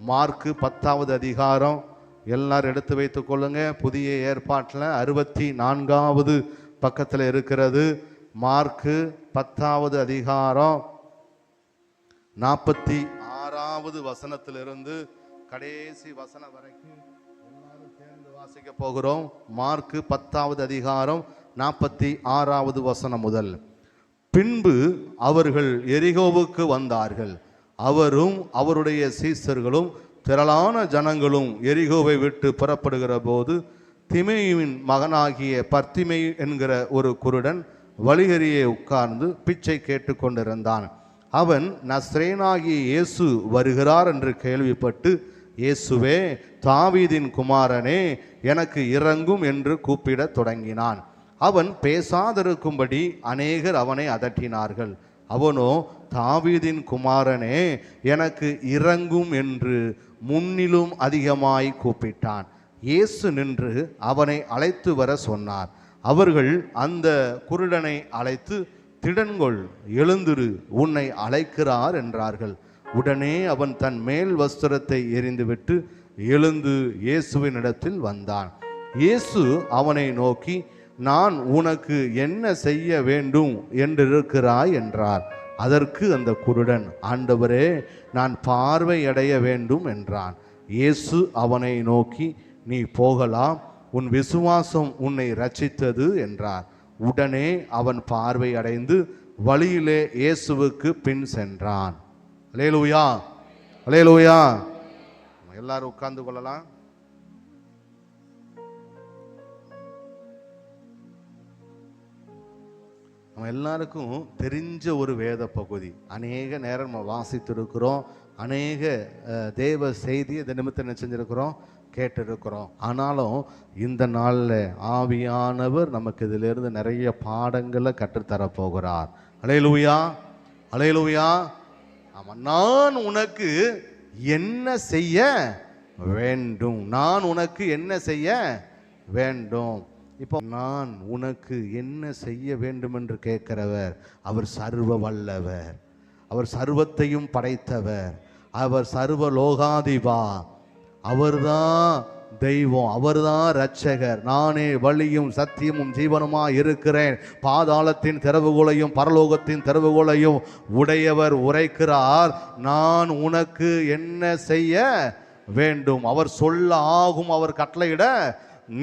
Mark 10வது அதிகாரம் எல்லாரும் எடுத்து வைத்துக் கொள்ளுங்க. புதிய ஏற்பாட்டில் 64வது பக்கத்தில் இருக்கிறது. மார்க்கு 10வது அதிகாரம் 46வது வசனத்திலிருந்து கடைசி வசனம் வரைக்கும் எல்லாரும் சேர்ந்து வாசிக்க போகிறோம். மார்க்கு 10வது அதிகாரம் 46வது வசனம் முதல். பின்பு அவர்கள் எரிகோவுக்கு வந்தார்கள். அவரும் அவருடைய சீசர்களும் திரளான ஜனங்களும் எரிகோவை விட்டு புறப்படுகிற போது திமேயுவின் மகனாகிய பர்த்திமை என்கிற ஒரு குருடன் வழியருகே உட்கார்ந்து பிச்சை கேட்டுக்கொண்டிருந்தான். அவன் நஸ்ரேனாகிய இயேசு வருகிறார் என்று கேள்விப்பட்டு, இயேசுவே, தாவீதின் குமாரனே, எனக்கு இரங்கும் என்று கூப்பிடத் தொடங்கினான். அவன் பேசாதிருக்கும்படி அநேகர் அவனை அதட்டினார்கள். அவனோ, தாவீதின் குமாரனே, எனக்கு இரங்கும் என்று முன்னிலும் அதிகமாய் கூப்பிட்டான். இயேசு நின்று அவனை அழைத்து வர சொன்னார். அவர்கள் அந்த குருடனை அழைத்து, திடன்கொள், எழுந்திரு, உன்னை அழைக்கிறார் என்றார்கள். உடனே அவன் தன் மேல் வஸ்திரத்தை எறிந்துவிட்டு எழுந்து இயேசுவினிடத்தில் வந்தான். இயேசு அவனை நோக்கி, நான் உனக்கு என்ன செய்ய வேண்டும் என்றிருக்கிறாய் என்றார். அதற்கு அந்த குருடன், ஆண்டவரே, நான் பார்வையடைய வேண்டும் என்றான். இயேசு அவனை நோக்கி, நீ போகலாம், உன் விசுவாசம் உன்னை ரட்சித்தது என்றார். உடனே அவன் பார்வை அடைந்து வழியிலே இயேசுவுக்கு பின் சென்றான். அல்லேலூயா, அல்லேலூயா. எல்லாரும் உட்கார்ந்து கொள்ளலாம். நம்ம எல்லாருக்கும் தெரிஞ்ச ஒரு வேத பகுதி. அநேக நேரம் நம்ம வாசித்திருக்கிறோம். அநேக தேவ செய்தி இதை நிமித்தம் என்ன செஞ்சிருக்கிறோம், கேட்டிருக்கிறோம். ஆனாலும் இந்த நாளில் ஆவியானவர் நமக்கு இதிலிருந்து நிறைய பாடங்களை கற்றுத்தரப்போகிறார். அல்லேலூயா, அல்லேலூயா. ஆமாம், நான் உனக்கு என்ன செய்ய வேண்டும், நான் உனக்கு என்ன செய்ய வேண்டும். இப்போ நான் உனக்கு என்ன செய்ய வேண்டும் என்று கேட்கிறவர் அவர் சர்வ வல்லவர், அவர் சர்வத்தையும் படைத்தவர், அவர் சர்வ லோகாதிபா, அவர்தான் தெய்வம், அவர்தான் இரட்சகர். நானே வழியும் சத்தியமும் ஜீவனுமாய் இருக்கிறேன், பாதாளத்தின் திறவுகோலையும் பரலோகத்தின் திறவுகோலையும் உடையவர் உரைக்கிறார், நான் உனக்கு என்ன செய்ய வேண்டும். அவர் சொல்ல ஆகும், அவர் கட்டளையிட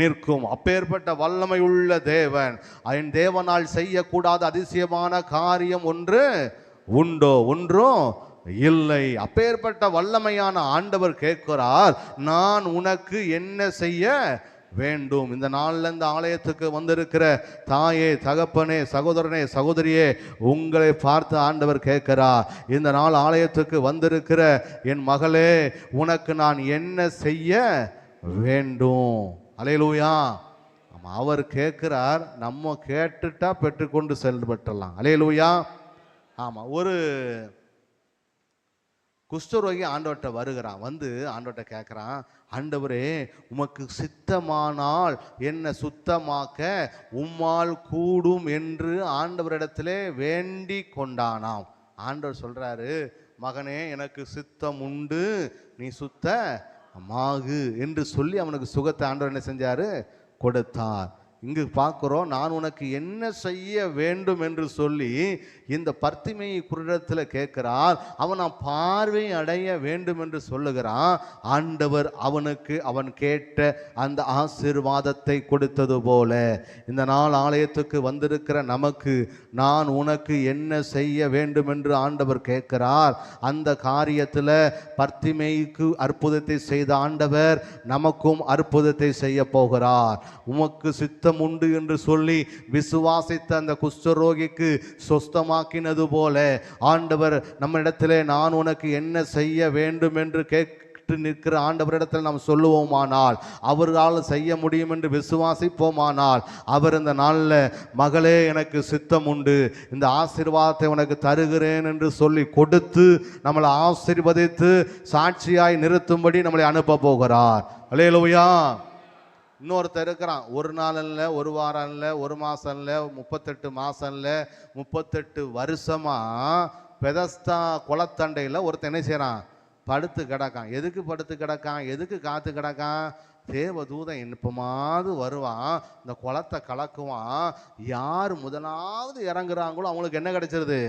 நிற்கும். அப்பேற்பட்ட வல்லமை உள்ள தேவன். என் தேவனால் செய்யக்கூடாத அதிசயமான காரியம் ஒன்று உண்டோ? ஒன்றும் இல்லை. அப்பேற்பட்ட வல்லமையான ஆண்டவர் கேட்கிறார், நான் உனக்கு என்ன செய்ய வேண்டும். இந்த நாளில் இந்த ஆலயத்துக்கு வந்திருக்கிற தாயே, தகப்பனே, சகோதரனே, சகோதரியே, உங்களை பார்த்து ஆண்டவர் கேட்கிறார், இந்த நாள் ஆலயத்துக்கு வந்திருக்கிற என் மகளே, உனக்கு நான் என்ன செய்ய வேண்டும். அல்லேலூயா. அவர் கேட்கிறார், நம்ம கேட்டுட்டா பெற்றுக்கொண்டு செயல்பட்டுலாம். அல்லேலூயா. ஆமாம், ஒரு குஷ்டரோகி ஆண்டவர்கிட்ட வருகிறான். வந்து ஆண்டவர்கிட்ட கேட்குறான், ஆண்டவரே, உமக்கு சித்தமானால் என்னை சுத்தமாக்க உம்மால் கூடும் என்று ஆண்டவரிடத்திலே வேண்டி கொண்டானாம். ஆண்டவர் சொல்றாரு, மகனே, எனக்கு சித்தம் உண்டு, நீ சுத்த மாகு என்று சொல்லி அவனுக்கு சுகத்தை ஆண்டவர் என்ன செஞ்சாரு, கொடுத்தார். இங்கு பார்க்கிறோம், நான் உனக்கு என்ன செய்ய வேண்டும் என்று சொல்லி இந்த பர்த்திமையை குருடத்தில் கேட்கிறார். அவன் நான் பார்வை அடைய வேண்டும் என்று சொல்லுகிறான். ஆண்டவர் அவனுக்கு அவன் கேட்ட அந்த ஆசீர்வாதத்தை கொடுத்தது போல இந்த நாள் ஆலயத்துக்கு வந்திருக்கிற நமக்கு நான் உனக்கு என்ன செய்ய வேண்டும் என்று ஆண்டவர் கேட்கிறார். அந்த காரியத்தில் பர்த்திமைக்கு அற்புதத்தை செய்த ஆண்டவர் நமக்கும் அற்புதத்தை செய்ய போகிறார். உமக்கு சித்தம் உண்டு என்று சொல்லி விசுவாசித்த அந்த குஷ்டரோகிக்கு சொஸ்தமாக்கினது போல ஆண்டவர் நம்ம இடத்திலே நான் உனக்கு என்ன செய்ய வேண்டும் என்று கேட்டு நிற்கிற ஆண்டவரிடத்தில் நாம் சொல்லுவோமானால், அவரால் செய்ய முடியும் என்று விசுவாசிப்போமானால், அவர் இந்த நாளில், மகளே, எனக்கு சித்தம் உண்டு, இந்த ஆசீர்வாதத்தை உனக்கு தருகிறேன் என்று சொல்லி கொடுத்து நம்மளை ஆசீர்வதித்து சாட்சியாய் நிறுத்தும்படி நம்மளை அனுப்ப போகிறார். அல்லேலூயா. இன்னொருத்தர் இருக்கிறான், ஒரு நாள் இல்லை, ஒரு வாரம் இல்லை, ஒரு மாதம் இல்லை, 38 மாதம் இல்லை, 38 வருஷமாக பெதஸ்தா குளத்தண்டையில் ஒருத்தர் என்ன செய்கிறான், படுத்து கிடக்கான். எதுக்கு படுத்து கிடக்கான்? எதுக்கு காத்து கிடக்கான்? தேவதூதன் எப்பமாவது வருவான், இந்த குளத்தை கலக்குவான். யார் முதலாவது இறங்குறாங்களோ அவங்களுக்கு என்ன கிடைச்சிருது?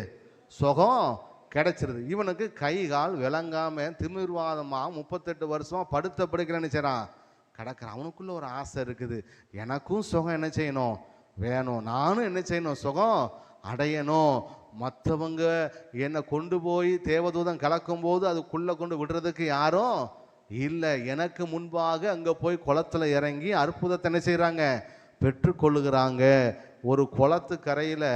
சுகம் கிடைச்சிருது. இவனுக்கு கை கால் விளங்காம திமிர்வாதமா 38 வருஷமா படுத்த படுக்கிறேன்னு செய்றான், கிடக்கிறான். அவனுக்குள்ள ஒரு ஆசை இருக்குது, எனக்கும் சுகம் என்ன செய்யணும்? வேணும். நானும் என்ன செய்யணும்? சுகம் அடையணும். மற்றவங்க என்னை கொண்டு போய் தேவதூதன் கலக்கும் போது அதுக்குள்ளே கொண்டு விடுறதுக்கு யாரும் இல்லை. எனக்கு முன்பாக அங்கே போய் குளத்துல இறங்கி அற்புதத்தை என்ன செய்கிறாங்க? பெற்றுக்கொள்ளுகிறாங்க. ஒரு குளத்து கரையில்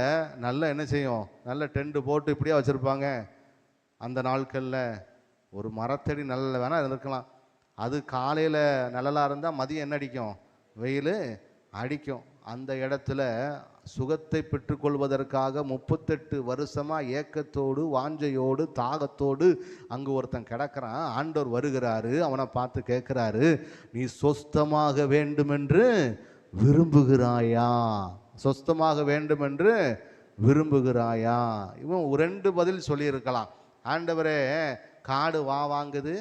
நல்ல என்ன செய்யும்? நல்ல டென்ட் போட்டு இப்படியே வச்சுருப்பாங்க. அந்த நாட்களில் ஒரு மரத்தடி நல்ல வேணால் இருந்திருக்கலாம். அது காலையில் நிழலாக இருந்தால் மதியம் என்ன அடிக்கும்? வெயில் அடிக்கும். அந்த இடத்துல சுகத்தை பெற்றுக்கொள்வதற்காக 38 வருஷமாக ஏக்கத்தோடு வாஞ்சையோடு தாகத்தோடு அங்கு ஒருத்தன் கிடக்கிறான். ஆண்டவர் வருகிறாரு, அவனை பார்த்து கேட்குறாரு, நீ சொஸ்தமாக வேண்டுமென்று விரும்புகிறாயா? சொஸ்தமாக வேண்டுமென்று விரும்புகிறாயா? இவன் 2 பதில் சொல்லியிருக்கலாம். ஆண்டவரே, காடு வாங்குது,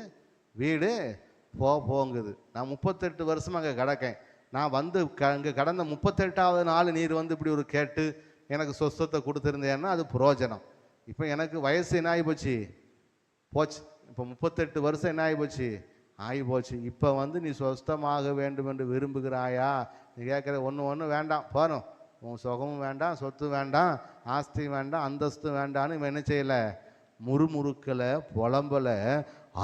வீடு போங்குது. நான் 38 வருஷமாக அங்கே கிடக்கேன். நான் வந்து இங்கே கடந்த 38வது நாள் நீர் வந்து இப்படி ஒரு கேட்டு எனக்கு சொஸ்தத்தை கொடுத்துருந்தேன்னா அது புரோஜனம். இப்போ எனக்கு வயசு என்ன ஆகி போச்சு? இப்போ 38 வருஷம் என்ன ஆகி போச்சு? ஆகி போச்சு. இப்போ வந்து நீ சொஸ்தமாக வேண்டும் என்று விரும்புகிறாயா? நீ கேட்குற ஒன்று வேண்டாம், போகணும். உன் சுகமும் வேண்டாம், சொத்து வேண்டாம், ஆஸ்தி வேண்டாம், அந்தஸ்து வேண்டான்னு இவன் என்ன செய்யலை? முறுமுறுக்கலை, புலம்பலை.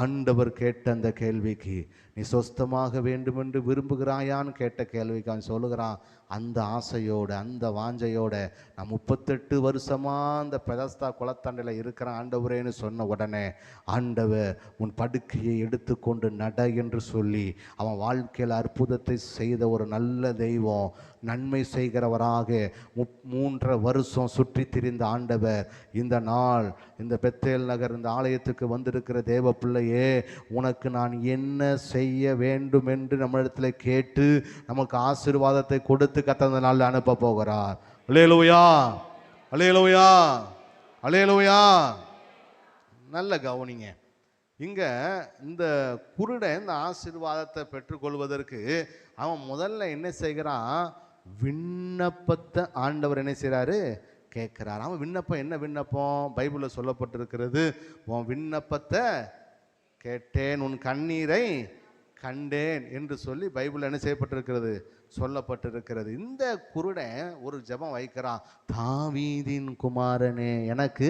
ஆண்டவர் கேட்ட அந்த கேள்விக்கு, நீ சொஸ்தமாக வேண்டுமென்று விரும்புகிறாயான்னு கேட்ட கேள்விக்கு அவன் சொல்லுகிறான், அந்த ஆசையோட அந்த வாஞ்சையோட நான் 38 வருஷமா அந்த பெதஸ்தா குளத்தண்டையில் இருக்கிறான் ஆண்டவரேன்னு சொன்ன உடனே, ஆண்டவர் உன் படுக்கையை எடுத்துக்கொண்டு நட என்று சொல்லி அவன் வாழ்க்கையில் அற்புதத்தை செய்த ஒரு நல்ல தெய்வம், நன்மை செய்கிறவராக 3 வருஷம் சுற்றி திரிந்த ஆண்டவர் இந்த நாள் இந்த பெத்தேல் நகர் இந்த ஆலயத்துக்கு வந்திருக்கிற தேவ பிள்ளையே, உனக்கு நான் என்ன செய்ய வேண்டும் என்று நம்மிடத்தில் கேட்டு நமக்கு ஆசீர்வாதத்தை கொடுத்து கர்த்தர் நாளில் அனுப்ப போகிறார். அல்லேலூயா, அல்லேலூயா, அல்லேலூயா. நல்ல கவனிங்க. இங்க இந்த குருடன் இந்த ஆசீர்வாதத்தை பெற்றுக்கொள்வதற்கு அவன் முதல்ல என்ன செய்கிறான்? விண்ணப்பத்தை ஆண்டவர் என்ன செய்கிறாரு? கேட்கிறார். அவன் விண்ணப்பம் என்ன விண்ணப்பம்? பைபிளில் சொல்லப்பட்டிருக்கிறது, உன் விண்ணப்பத்தை கேட்டேன், உன் கண்ணீரை கண்டேன் என்று சொல்லி பைபிள் என்ன செய்யப்பட்டிருக்கிறது? சொல்லப்பட்டிருக்கிறது. இந்த குருடன் ஒரு ஜெபம் வைக்கிறான், தாவீதின் குமாரனே எனக்கு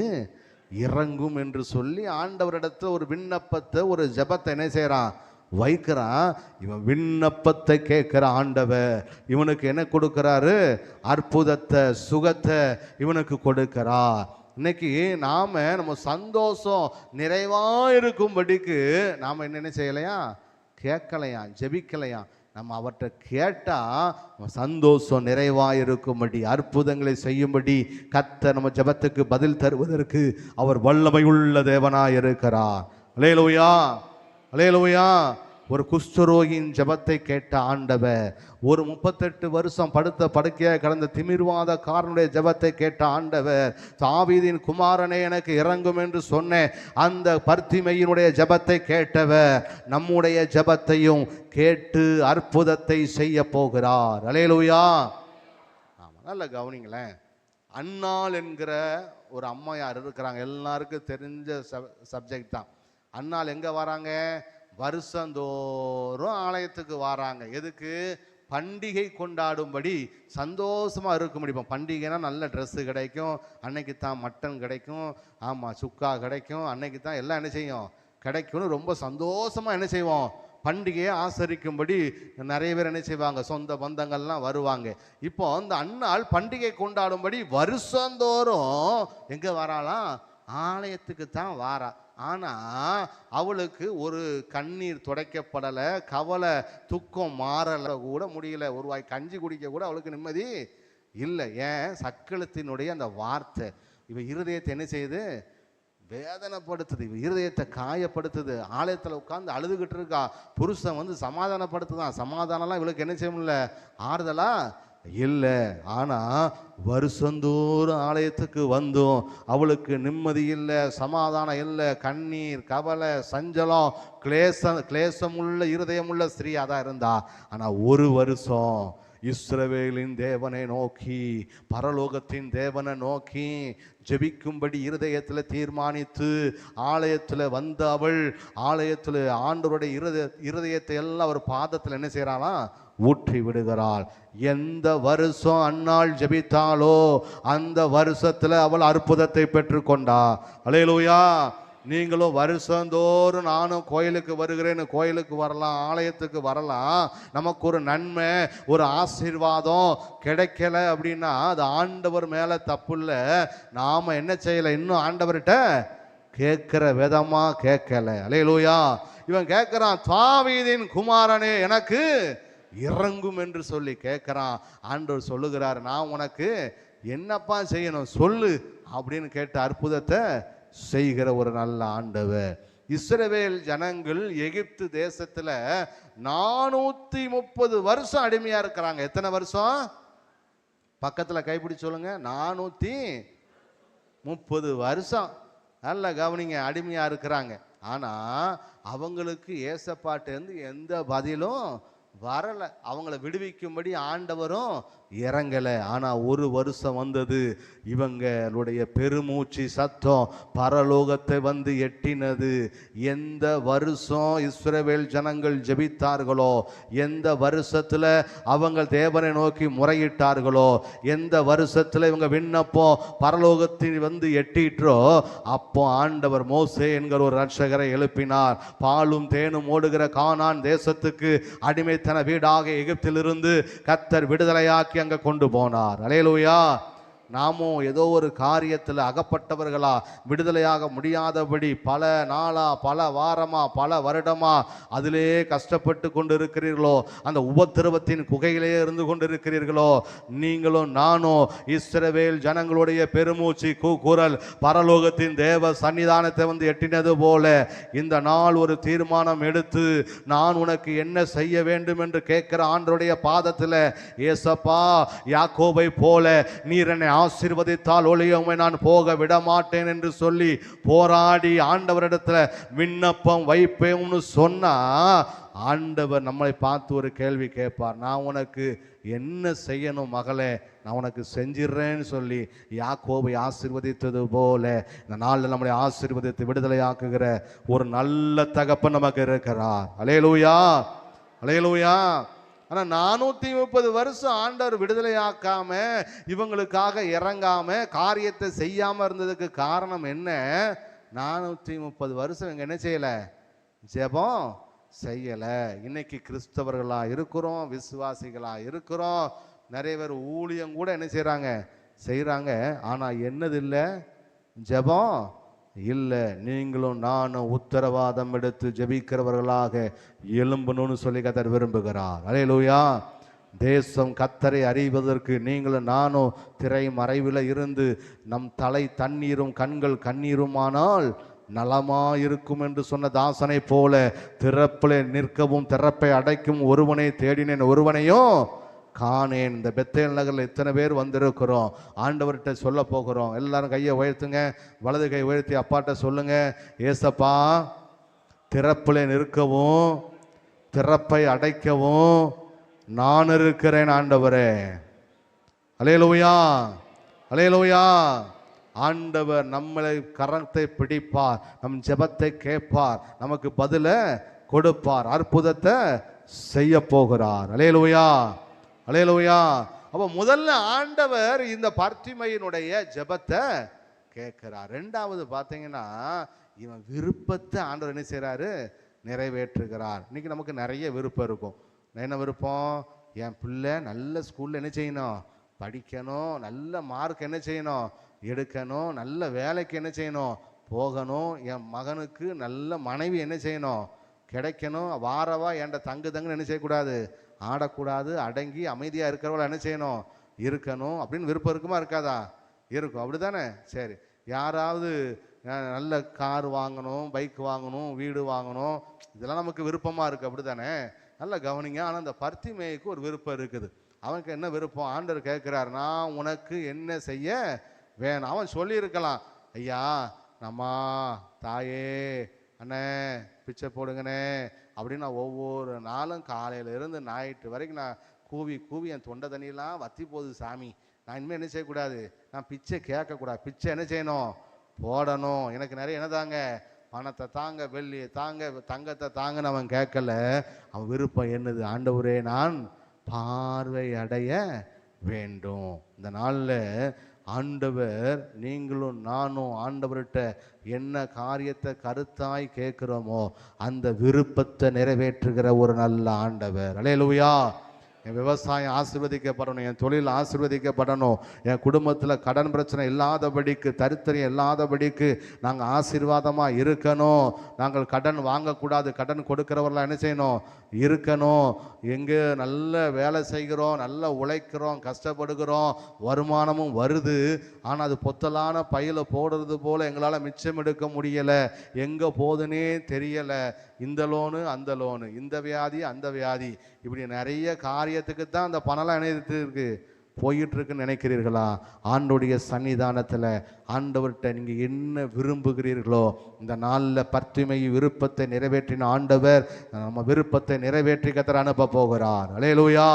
இறங்கும் என்று சொல்லி ஆண்டவரிடத்தில் ஒரு விண்ணப்பத்தை ஒரு ஜெபத்தை என்ன செய்கிறான்? வைக்கிறான். இவன் விண்ணப்பத்தை கேட்கிற ஆண்டவர் இவனுக்கு என்ன கொடுக்கிறாரு? அற்புதத்தை, சுகத்தை இவனுக்கு கொடுக்கிறார். இன்னைக்கு நம்ம சந்தோஷம் நிறைவா இருக்கும்படிக்கு நாம என்ன செய்யலையா? கேட்கலையா? ஜெபிக்கலையா? நம்ம அவற்றை கேட்டா சந்தோஷம் நிறைவாக இருக்கும்படி, அற்புதங்களை செய்யும்படி கர்த்தர் நம்ம ஜெபத்துக்கு பதில் தருவதற்கு அவர் வல்லமை உள்ள தேவனாய் இருக்கிறார். அல்லேலூயா, அல்லேலூயா. ஒரு குஷ்டரோகியின் ஜெபத்தை கேட்ட ஆண்டவர், ஒரு 38 வருஷம் படுத்த படுக்கையாக கடந்த திமிர்வாத காரனுடைய ஜெபத்தை கேட்ட ஆண்டவர், தாவீதின் குமாரனே எனக்கு இறங்கும் என்று சொன்ன அந்த பர்த்திமையினுடைய ஜெபத்தை கேட்டவர் நம்முடைய ஜெபத்தையும் கேட்டு அற்புதத்தை செய்ய போகிறார். அல்லேலூயா. ஆமாம், நல்ல கவனிங்களேன். அன்னாள் என்கிற ஒரு அம்மையார் இருக்கிறாங்க, எல்லாருக்கும் தெரிஞ்ச சப்ஜெக்ட் தான். அன்னாள் எங்கே வராங்க? வருஷந்தோறும் ஆலயத்துக்கு வராங்க. எதுக்கு? பண்டிகை கொண்டாடும்படி, சந்தோஷமாக இருக்க முடியும். பண்டிகைனா நல்ல ட்ரெஸ்ஸு கிடைக்கும், அன்னைக்கு தான் மட்டன் கிடைக்கும், ஆமாம் சுக்கா கிடைக்கும், அன்னைக்கு தான் எல்லாம் என்ன செய்யும்? கிடைக்கும்னு ரொம்ப சந்தோஷமாக என்ன செய்வோம்? பண்டிகையை ஆசரிக்கும்படி நிறைய பேர் என்ன செய்வாங்க? சொந்த பந்தங்கள்லாம் வருவாங்க. இப்போ அந்த அன்னாள் பண்டிகை கொண்டாடும்படி வருஷந்தோறும் எங்கே வராலாம்? ஆலயத்துக்கு தான் வாரா. ஆனால் அவளுக்கு ஒரு கண்ணீர் துடைக்கப்படலை, கவலை துக்கம் மாறலை கூட முடியல, ஒரு வாய் கஞ்சி குடிக்க கூட அவளுக்கு நிம்மதி இல்லை. ஏன்? சக்களத்தினுடைய அந்த வார்த்தை இவ இருதயத்தை என்ன செய்யுது? வேதனைப்படுத்துது, இவ இருதயத்தை காயப்படுத்துது. ஆலயத்தில் உட்காந்து அழுதுகிட்டு இருக்கா. புருஷன் வந்து சமாதானப்படுத்துதான். சமாதானம்லாம் இவளுக்கு என்ன செய்ய முடியல, ஆறுதலா இல்லை. ஆனா வருஷந்தோறும் ஆலயத்துக்கு வந்தும் அவளுக்கு நிம்மதி இல்லை, சமாதானம் இல்லை, கண்ணீர், கவலை, சஞ்சலம், கிளேசமுள்ள இருதயமுள்ள ஸ்திரீயா தான் இருந்தா. ஆனா ஒரு வருஷம் இஸ்ரவேலின் தேவனை நோக்கி, பரலோகத்தின் தேவனை நோக்கி ஜெபிக்கும்படி இருதயத்தில் தீர்மானித்து ஆலயத்தில் வந்த அவள், ஆலயத்தில் ஆண்டவருடைய இருதயத்தை எல்லாம் அவர் பாதத்தில் என்ன செய்யறாளாம்? ஊற்றி விடுகிறாள். எந்த வருஷம் அன்னாள் ஜெபித்தாலோ அந்த வருஷத்துல அவள் அற்புதத்தை பெற்றுக்கொண்டா. அல்லேலூயா. நீங்களும் வருஷந்தோறும் நானும் கோயிலுக்கு வருகிறேன்னு கோயிலுக்கு வரலாம், ஆலயத்துக்கு வரலாம். நமக்கு ஒரு நன்மை, ஒரு ஆசீர்வாதம் கிடைக்கல அப்படின்னா அது ஆண்டவர் மேல தப்பு இல்லை. நாம என்ன செய்யல? இன்னும் ஆண்டவர்கிட்ட கேட்கிற விதமா கேட்கல. அல்லேலூயா. இவன் கேட்கிறான், தாவீதின் குமாரனே எனக்கு இறங்கும் என்று சொல்லி கேட்கிறான். ஆண்டவர் சொல்லுகிறார், நான் உனக்கு என்னப்பா செய்யணும் சொல்லு அப்படின்னு கேட்ட அற்புதத்தை செய்கிற ஒரு நல்ல ஆண்டவர். இஸ்ரவேல் ஜனங்கள் எகிப்து தேசத்துல 430 வருஷம் அடிமையா இருக்கிறாங்க. எத்தனை வருஷம்? பக்கத்துல கைப்பிடி சொல்லுங்க. 430 வருஷம். நல்ல கவனிங்க, அடிமையா இருக்கிறாங்க. ஆனா அவங்களுக்கு ஏசப்பாட்டேருந்து எந்த பதிலும் வரல. அவங்கள விடுவிக்கும்படி ஆண்டவரும் இறங்கல. ஆனா ஒரு வருஷம் வந்தது. இவங்களுடைய பெருமூச்சு சத்தம் பரலோகத்தை வந்து எட்டினது. எந்த வருஷம் இஸ்ரவேல் ஜனங்கள் ஜெபித்தார்களோ, எந்த வருஷத்துல அவங்க தேவனை நோக்கி முறையிட்டார்களோ, எந்த வருஷத்துல இவங்க விண்ணப்பம் பரலோகத்தில் வந்து எட்டிற்றோ, அப்போ ஆண்டவர் மோசே என்கிற ஒரு ரட்சகரை எழுப்பினார். பாலும் தேனும் ஓடுகிற கானான் தேசத்துக்கு அடிமைத்தன வீடாக எகிப்திலிருந்து கர்த்தர் விடுதலையாக்கி அங்க கொண்டு போனார். அல்லேலூயா. நாமும் ஏதோ ஒரு காரியத்தில் அகப்பட்டவர்களா, விடுதலையாக முடியாதபடி பல நாளா, பல வாரமா, பல வருடமா அதிலே கஷ்டப்பட்டு கொண்டு இருக்கிறீர்களோ, அந்த உபத்திரவத்தின் குகையிலே இருந்து கொண்டிருக்கிறீர்களோ, நீங்களும் நானும் இஸ்ரவேல் ஜனங்களுடைய பெருமூச்சு கூக்குரல் பரலோகத்தின் தேவ சன்னிதானத்தை வந்து எட்டினது போல இந்த நாள் ஒரு தீர்மானம் எடுத்து, நான் உனக்கு என்ன செய்ய வேண்டும் என்று கேட்கிற ஆண்டவருடைய பாதத்தில், ஏசப்பா யாக்கோபை போல நீர் என்னை ஆசீர்வதித்தால் ஒளியமை நான் போக விட மாட்டேன் என்று சொல்லி போராடி ஆண்டவரிடத்துல விண்ணப்பம் வைப்பேன்னு சொன்னா, ஆண்டவர் நம்மளை பார்த்து ஒரு கேள்வி கேட்பார். நான் உனக்கு என்ன செய்யணும் மகளே, நான் உனக்கு செஞ்சிடறேன்னு சொல்லி யாக்கோபை ஆசீர்வதித்தது போல இந்த நாளில் நம்மளை ஆசீர்வதித்து விடுதலையாக்குகிற ஒரு நல்ல தகப்பன் நமக்கு இருக்கிறார். அல்லேலூயா, அல்லேலூயா. ஆனால் 430 வருஷம் ஆண்டவர் விடுதலையாக்காம, இவங்களுக்காக இறங்காம, காரியத்தை செய்யாம இருந்ததுக்கு காரணம் என்ன? 430 வருஷம் இவங்க என்ன செய்யல? ஜெபம் செய்யல. இன்னைக்கு கிறிஸ்தவர்களா இருக்கிறோம், விசுவாசிகளா இருக்கிறோம், நிறைய பேர் ஊழியம் கூட என்ன செய்யறாங்க. ஆனா என்னது இல்லை? ஜெபம் இல்லை. நீங்களும் நானும் உத்தரவாதம் எடுத்து ஜெபிக்கிறவர்களாக எழும்பணும்னு சொல்லி கர்த்தர் விரும்புகிறார். அல்லேலூயா. தேசம் கர்த்தரை அறிவதற்கு நீங்களும் நானும் திரை மறைவில் இருந்து நம் தலை தண்ணீரும் கண்கள் கண்ணீருமானால் நலமாயிருக்கும் என்று சொன்ன தாசனை போல திறப்பில் நிற்கவும் திறப்பை அடைக்கும் ஒருவனை தேடினேன், ஒருவனையும் காணேன். இந்த பெத்தேல் நகரில் எத்தனை பேர் வந்திருக்கிறோம், ஆண்டவர்கிட்ட சொல்ல போகிறோம். எல்லாரும் கையை உயர்த்துங்க, வலது கை உயர்த்தி அப்பாட்ட சொல்லுங்க, ஏசப்பா திறப்பில் நிற்கவும் திறப்பை அடைக்கவும் நான் இருக்கிறேன் ஆண்டவரே. அல்லேலூயா, அல்லேலூயா. ஆண்டவர் நம்மளை கரத்தை பிடிப்பார், நம் ஜெபத்தை கேட்பார், நமக்கு பதில கொடுப்பார், அற்புதத்தை செய்ய போகிறார். அல்லேலூயா, அல்லேலூயா. அப்போ முதல்ல ஆண்டவர் இந்த பார்த்திமையினுடைய ஜெபத்தை கேட்கிறார். ரெண்டாவது பார்த்தீங்கன்னா, இவன் விருப்பத்தை ஆண்டவர் என்ன செய்கிறாரு? நிறைவேற்றுகிறார். இன்னைக்கு நமக்கு நிறைய விருப்பம் இருக்கும். என்ன விருப்பம்? என் பிள்ளை நல்ல ஸ்கூலில் என்ன செய்யணும்? படிக்கணும், நல்ல மார்க் என்ன செய்யணும்? எடுக்கணும், நல்ல வேலைக்கு என்ன செய்யணும்? போகணும். என் மகனுக்கு நல்ல மனைவி என்ன செய்யணும்? கிடைக்கணும். வாரவா என்கிட்ட தங்குன்னு என்ன செய்யக்கூடாது? ஆடக்கூடாது. அடங்கி அமைதியாக இருக்கிறவள என்ன செய்யணும்? இருக்கணும் அப்படின்னு விருப்பம் இருக்குமா இருக்காதா? இருக்கும். அப்படி தானே? சரி, யாராவது நல்ல கார் வாங்கணும், பைக் வாங்கணும், வீடு வாங்கணும், இதெல்லாம் நமக்கு விருப்பமாக இருக்குது. அப்படி தானே? நல்லா கவனிங்க. ஆனால் அந்த பர்த்திமேயுக்கு ஒரு விருப்பம் இருக்குது. அவனுக்கு என்ன விருப்பம்? ஆண்டவர் கேட்கிறார், நான் உனக்கு என்ன செய்ய வேணும்? அவன் சொல்லியிருக்கலாம், ஐயா நம்மா தாயே அண்ணே பிச்சை போடுங்கண்ணே அப்படின்னு நான் ஒவ்வொரு நாளும் காலையிலேருந்து ஞாயிற்று வரைக்கும் நான் கூவி கூவி என் தொண்டை தண்ணியெல்லாம் வத்தி போகுது சாமி, நான் இனிமேல் என்ன செய்யக்கூடாது, நான் பிச்சை கேட்கக்கூடாது, பிச்சை என்ன செய்யணும், போடணும், எனக்கு நிறைய என்ன தாங்க, பணத்தை தாங்க, வெள்ளியை தாங்க, தங்கத்தை தாங்கன்னு அவன் கேட்கல. அவன் விருப்பம் என்னது, ஆண்டவரே நான் பார்வை அடைய வேண்டும். இந்த நாளில் ஆண்டவர், நீங்களும் நானும் ஆண்டவர்கிட்ட என்ன காரியத்தை கருத்தாய் கேட்குறோமோ அந்த விருப்பத்தை நிறைவேற்றுகிற ஒரு நல்ல ஆண்டவர். அல்லேலூயா. என் விவசாயம் ஆசீர்வதிக்கப்படணும், என் தொழில் ஆசீர்வதிக்கப்படணும், என் குடும்பத்தில் கடன் பிரச்சனை இல்லாதபடிக்கு, தரித்திரம் இல்லாதபடிக்கு நாங்கள் ஆசீர்வாதமாக இருக்கணும். நாங்கள் கடன் வாங்கக்கூடாது, கடன் கொடுக்கிறவர்களாக என்ன செய்யணும், இருக்கணும். எங்கே நல்ல வேலை செய்கிறோம், நல்லா உழைக்கிறோம், கஷ்டப்படுகிறோம், வருமானமும் வருது, ஆனால் அது பொத்தலான பையில் போடுறது போல் எங்களால் மிச்சம் எடுக்க முடியலை, எங்கே போகுதுன்னே தெரியலை, இந்த லோனு அந்த லோனு, இந்த வியாதி அந்த வியாதி, இப்படி நிறைய காரியத்துக்கு தான் அந்த பணம்லாம் இணைத்து இருக்கு போயிட்டு இருக்குன்னு நினைக்கிறீர்களா? ஆண்டோடைய சன்னிதானத்தில் ஆண்டவர்கிட்ட நீங்கள் என்ன விரும்புகிறீர்களோ இந்த நாளில் பர்த்திமை விருப்பத்தை நிறைவேற்றின ஆண்டவர் நம்ம விருப்பத்தை நிறைவேற்றி கர்த்தர் அனுப்ப போகிறார். அல்லேலூயா.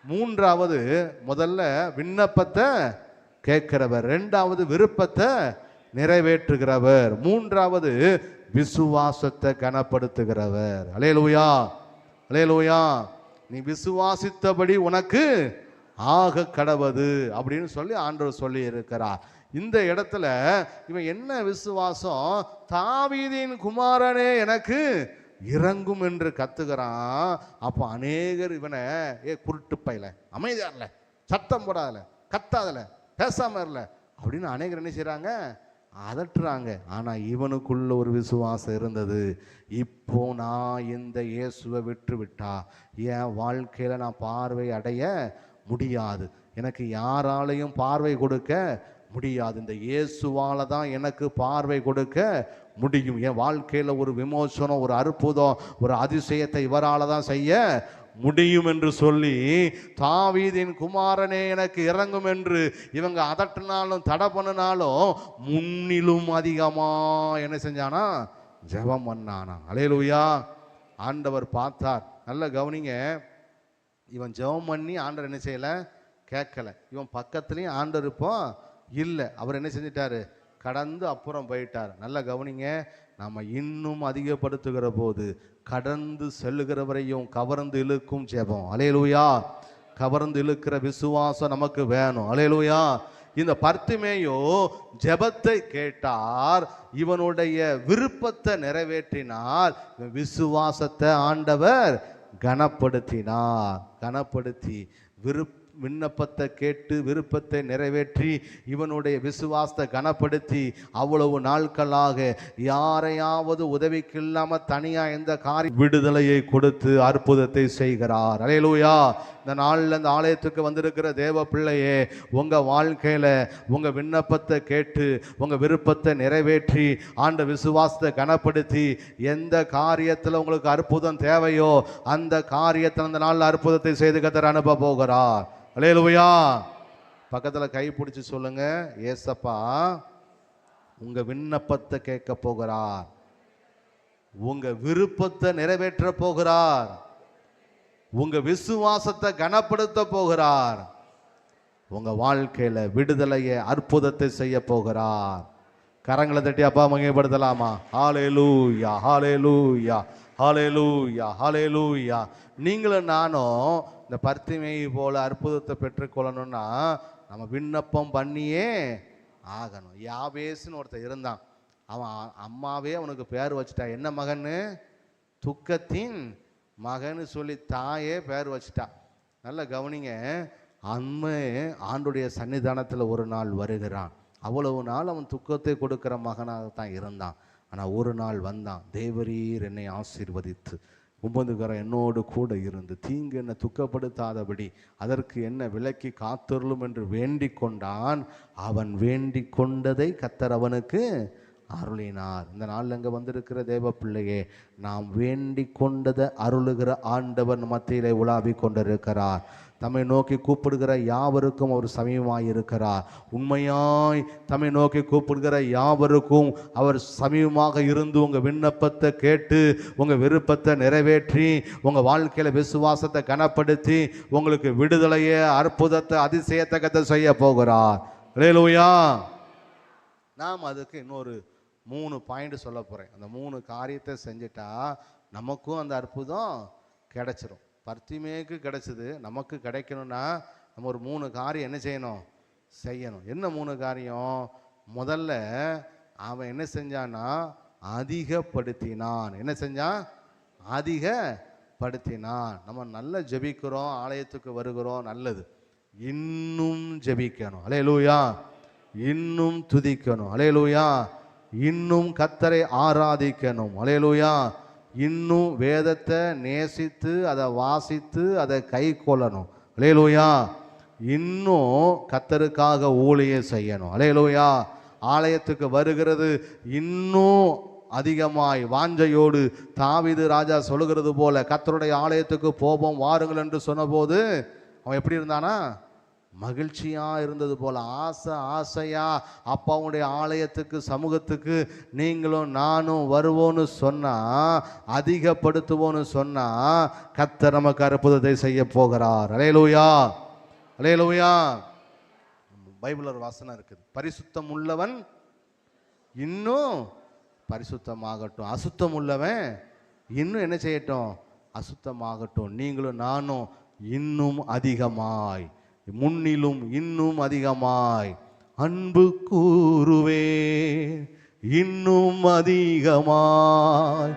மூன்றாவது, முதல்ல விண்ணப்பத்தை கேட்கிறவர், இரண்டாவது விருப்பத்தை நிறைவேற்றுகிறவர், மூன்றாவது விசுவாசத்தை கனப்படுத்துகிறவர். அல்லேலூயா, அல்லேலூயா. நீ விசுவாசித்தபடி உனக்கு ஆக கடவது அப்படின்னு சொல்லி ஆண்டவர் சொல்லி இருக்கிறார். இந்த இடத்துல இவன் என்ன விசுவாசம், தாவீதின் குமாரனே எனக்கு இறங்கும் என்று கத்துகிறான். அப்போ அநேகர் இவனை, குருட்டு பையில, அமைதியா இல்ல, சத்தம் போடாதல, கத்தாதல, பேசாம இல்ல அப்படின்னு அநேகர் என்ன செய்யறாங்க, அதட்டுறாங்க. ஆனா இவனுக்குள்ள ஒரு விசுவாசம் இருந்தது. இப்போ நான் இந்த இயேசுவை விட்டு விட்டா என் வாழ்க்கையில நான் பார்வை அடைய முடியாது, எனக்கு யாராலையும் பார்வை கொடுக்க முடியாது, இந்த இயேசுவால தான் எனக்கு பார்வை கொடுக்க முடியும், என் வாழ்க்கையில ஒரு விமோசனம், ஒரு அற்புதம், ஒரு அதிசயத்தை இவரால தான் செய்ய முடியும் என்று சொல்லி, தாவீதின் குமாரனே எனக்கு இறங்கும் என்று இவங்க அதட்டினாலும் தடை பண்ணினாலும் முன்னிலும் அதிகமா என்ன செஞ்சானா, ஜெபம் பண்ணானா. அல்லேலூயா. ஆண்டவர் பார்த்தார். நல்ல கவனிங்க, இவன் ஜெபம் பண்ணி ஆண்டவர் என்ன செய்யல, கேட்கல. இவன் பக்கத்துலயும் ஆண்டவர் இப்போ இல்லை, அவர் என்ன செஞ்சிட்டாரு, கடந்து அப்புறம் போயிட்டார். நல்ல கவனிங்க, நம்ம இன்னும் அதிகப்படுத்துகிற போது கடந்து செல்லுகிறவரையும் கவர்ந்து இழுக்கும் ஜெபம். அல்லேலூயா. கவர்ந்து இழுக்கிற விசுவாசம் நமக்கு வேணும். அல்லேலூயா. இந்த பர்த்திமேயு ஜெபத்தை கேட்டார், இவனுடைய விருப்பத்தை நிறைவேற்றினார், விசுவாசத்தை ஆண்டவர் கனப்படுத்தினார். கனப்படுத்தி விண்ணப்பத்தை கேட்டு விருப்பத்தை நிறைவேற்றி இவனுடைய விசுவாசத்தை கனப்படுத்தி அவ்வளவு நாட்களாக யாரையாவது உதவிக்கு இல்லாம தனியா எந்த காரிய விடுதலையை கொடுத்து அற்புதத்தை செய்கிறார். அல்லேலூயா. இந்த நாளில் இந்த ஆலயத்துக்கு வந்திருக்கிற தேவ பிள்ளையே, உங்க வாழ்க்கையில உங்க விண்ணப்பத்தை கேட்டு உங்க விருப்பத்தை நிறைவேற்றி ஆண்ட விசுவாசத்தை கனப்படுத்தி எந்த காரியத்தில் உங்களுக்கு அற்புதம் தேவையோ அந்த காரியத்தில் அந்த நாளில் அற்புதத்தை செய்து கர்த்தர் அனுப்ப போகிறார். அல்லேலூயா. பக்கத்துல கை பிடிச்சு சொல்லுங்க, ஏசப்பா உங்க விண்ணப்பத்தை கேட்க போகிறார், உங்க விருப்பத்தை நிறைவேற்ற போகிறார், உங்க விசுவாசத்தை கனப்படுத்த போகிறார், உங்க வாழ்க்கையில விடுதலையை அற்புதத்தை செய்ய போகிறார். கரங்களை தட்டி அப்பா மகிமைப்படுத்தலாமா? ஹல்லேலூயா, ஹல்லேலூயா, ஹல்லேலூயா, ஹல்லேலூயா. நீங்களும் நானும் இந்த பர்த்திமேயு போல அற்புதத்தை பெற்றுக்கொள்ளணும்னா நம்ம விண்ணப்பம் பண்ணியே ஆகணும். யாபேசுன்னு ஒருத்தர் இருந்தான், அவன் அம்மாவே அவனுக்கு பேர் வச்சுட்டா. என்ன மகன்னு? துக்கத்தின் மகன்னு சொல்லி தாயே பேர் வச்சுட்டா. நல்ல கவனிங்க, அம்மே ஆண்டுடைய சன்னிதானத்தில் ஒரு நாள் வருகிறான். அவ்வளவு நாள் அவன் துக்கத்தை கொடுக்கிற மகனாகத்தான் இருந்தான். ஆனால் ஒரு நாள் வந்தான், தேவரீர் என்னை ஆசீர்வதித்து உமதுகரம் என்னோடு கூட இருந்து தீங்கு என்னை துக்கப்படுத்தாதபடி அதற்கு என்ன விலக்கி காத்தருளும் என்று வேண்டிக் கொண்டான். அவன் வேண்டிக் கொண்டதை கர்த்தர் அவனுக்கு அருளினார். இந்த நாளில் அங்கே வந்திருக்கிற தேவ பிள்ளையே, நாம் வேண்டிக் கொண்டதை அருளுகிற ஆண்டவர் மத்தியிலே உலாவி கொண்டிருக்கிறார். தம்மை நோக்கி கூப்பிடுகிற யாவருக்கும் அவர் சமீபமாய் இருக்கிறார். உண்மையாய் தம்மை நோக்கி கூப்பிடுகிற யாவருக்கும் அவர் சமீபமாக இருந்து உங்கள் விண்ணப்பத்தை கேட்டு உங்கள் விருப்பத்தை நிறைவேற்றி உங்கள் வாழ்க்கையில் விசுவாசத்தை கனப்படுத்தி உங்களுக்கு விடுதலையை, அற்புதத்தை, அதிசயத்தக்கத்தை செய்ய போகிறார். அல்லேலூயா. நாம் அதுக்கு இன்னொரு 3 பாயிண்ட் சொல்ல போகிறேன். அந்த 3 காரியத்தை செஞ்சிட்டா நமக்கும் அந்த அற்புதம் கிடைச்சிரும். பர்த்திமேக்கு கிடைச்சிது, நமக்கு கிடைக்கணும்னா நம்ம ஒரு 3 காரியம் என்ன செய்யணும். என்ன 3 காரியம்? முதல்ல அவன் என்ன செஞ்சான்னா அதிகப்படுத்தினான். என்ன செஞ்சான்? அதிகப்படுத்தினான். நம்ம நல்லா ஜெபிக்கிறோம், ஆலயத்துக்கு வருகிறோம், நல்லது. இன்னும் ஜெபிக்கணும். அல்லேலூயா. இன்னும் துதிக்கணும். அல்லேலூயா. இன்னும் கர்த்தரை ஆராதிக்கணும். அல்லேலூயா. இன்னும் வேதத்தை நேசித்து அதை வாசித்து அதை கை கொள்ளணும். அல்லேலூயா. இன்னும் கர்த்தருக்காக ஊழியம் செய்யணும். அல்லேலூயா. ஆலயத்துக்கு வருகிறது இன்னும் அதிகமாய் வாஞ்சையோடு தாவீது ராஜா சொல்லுகிறது போல கர்த்தருடைய ஆலயத்துக்கு போவோம் வாருங்கள் என்று சொன்னபோது அவன் எப்படி இருந்தானா? மகிழ்ச்சியாக இருந்தது போல, ஆசையா அப்பாவுடைய ஆலயத்துக்கு சமூகத்துக்கு நீங்களும் நானும் வருவோன்னு சொன்னா, அதிகப்படுத்துவோன்னு சொன்னா கர்த்தர் நமக்கு அற்புதத்தை செய்ய போகிறார். அல்லேலூயா. அல்லேலூயா. பைபிள் ஒரு வசனம் இருக்குது, பரிசுத்தம் உள்ளவன் இன்னும் பரிசுத்தமாகட்டும், அசுத்தம் உள்ளவன் இன்னும் என்ன செய்யட்டும்? அசுத்தமாகட்டும். நீங்களும் நானும் இன்னும் அதிகமாய், முன்னிலும் இன்னும் அதிகமாய் அன்பு கூறுவே, இன்னும் அதிகமாய்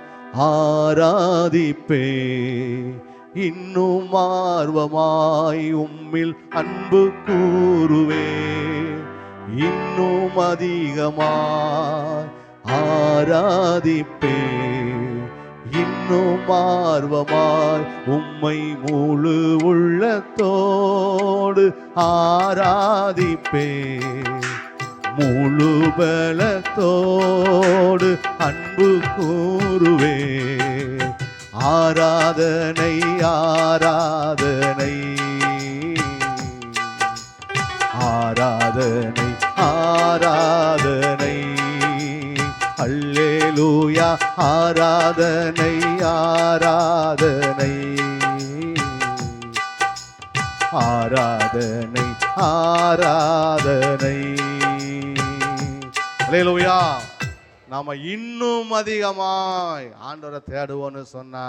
ஆராதிப்பே, இன்னும் ஆர்வமாய் உம்மில் அன்பு கூறுவே, இன்னும் அதிகமாய் ஆராதிப்பே, இன்னும் ஆர்வமாய் உம்மை முழு உள்ளத்தோடு ஆராதிப்பே, முழு பலத்தோடு அன்பு கூறுவே, ஆராதனை ஆராதனை ஆராதனை ஆராதனை, அல்லேலூயா. ஆராதனை ஆராதனை ஆராதனை ஆராதனை, அல்லேலூயா. நாம இன்னும் அதிகமாய் ஆண்டவரை தேடுவோன்னு சொன்னா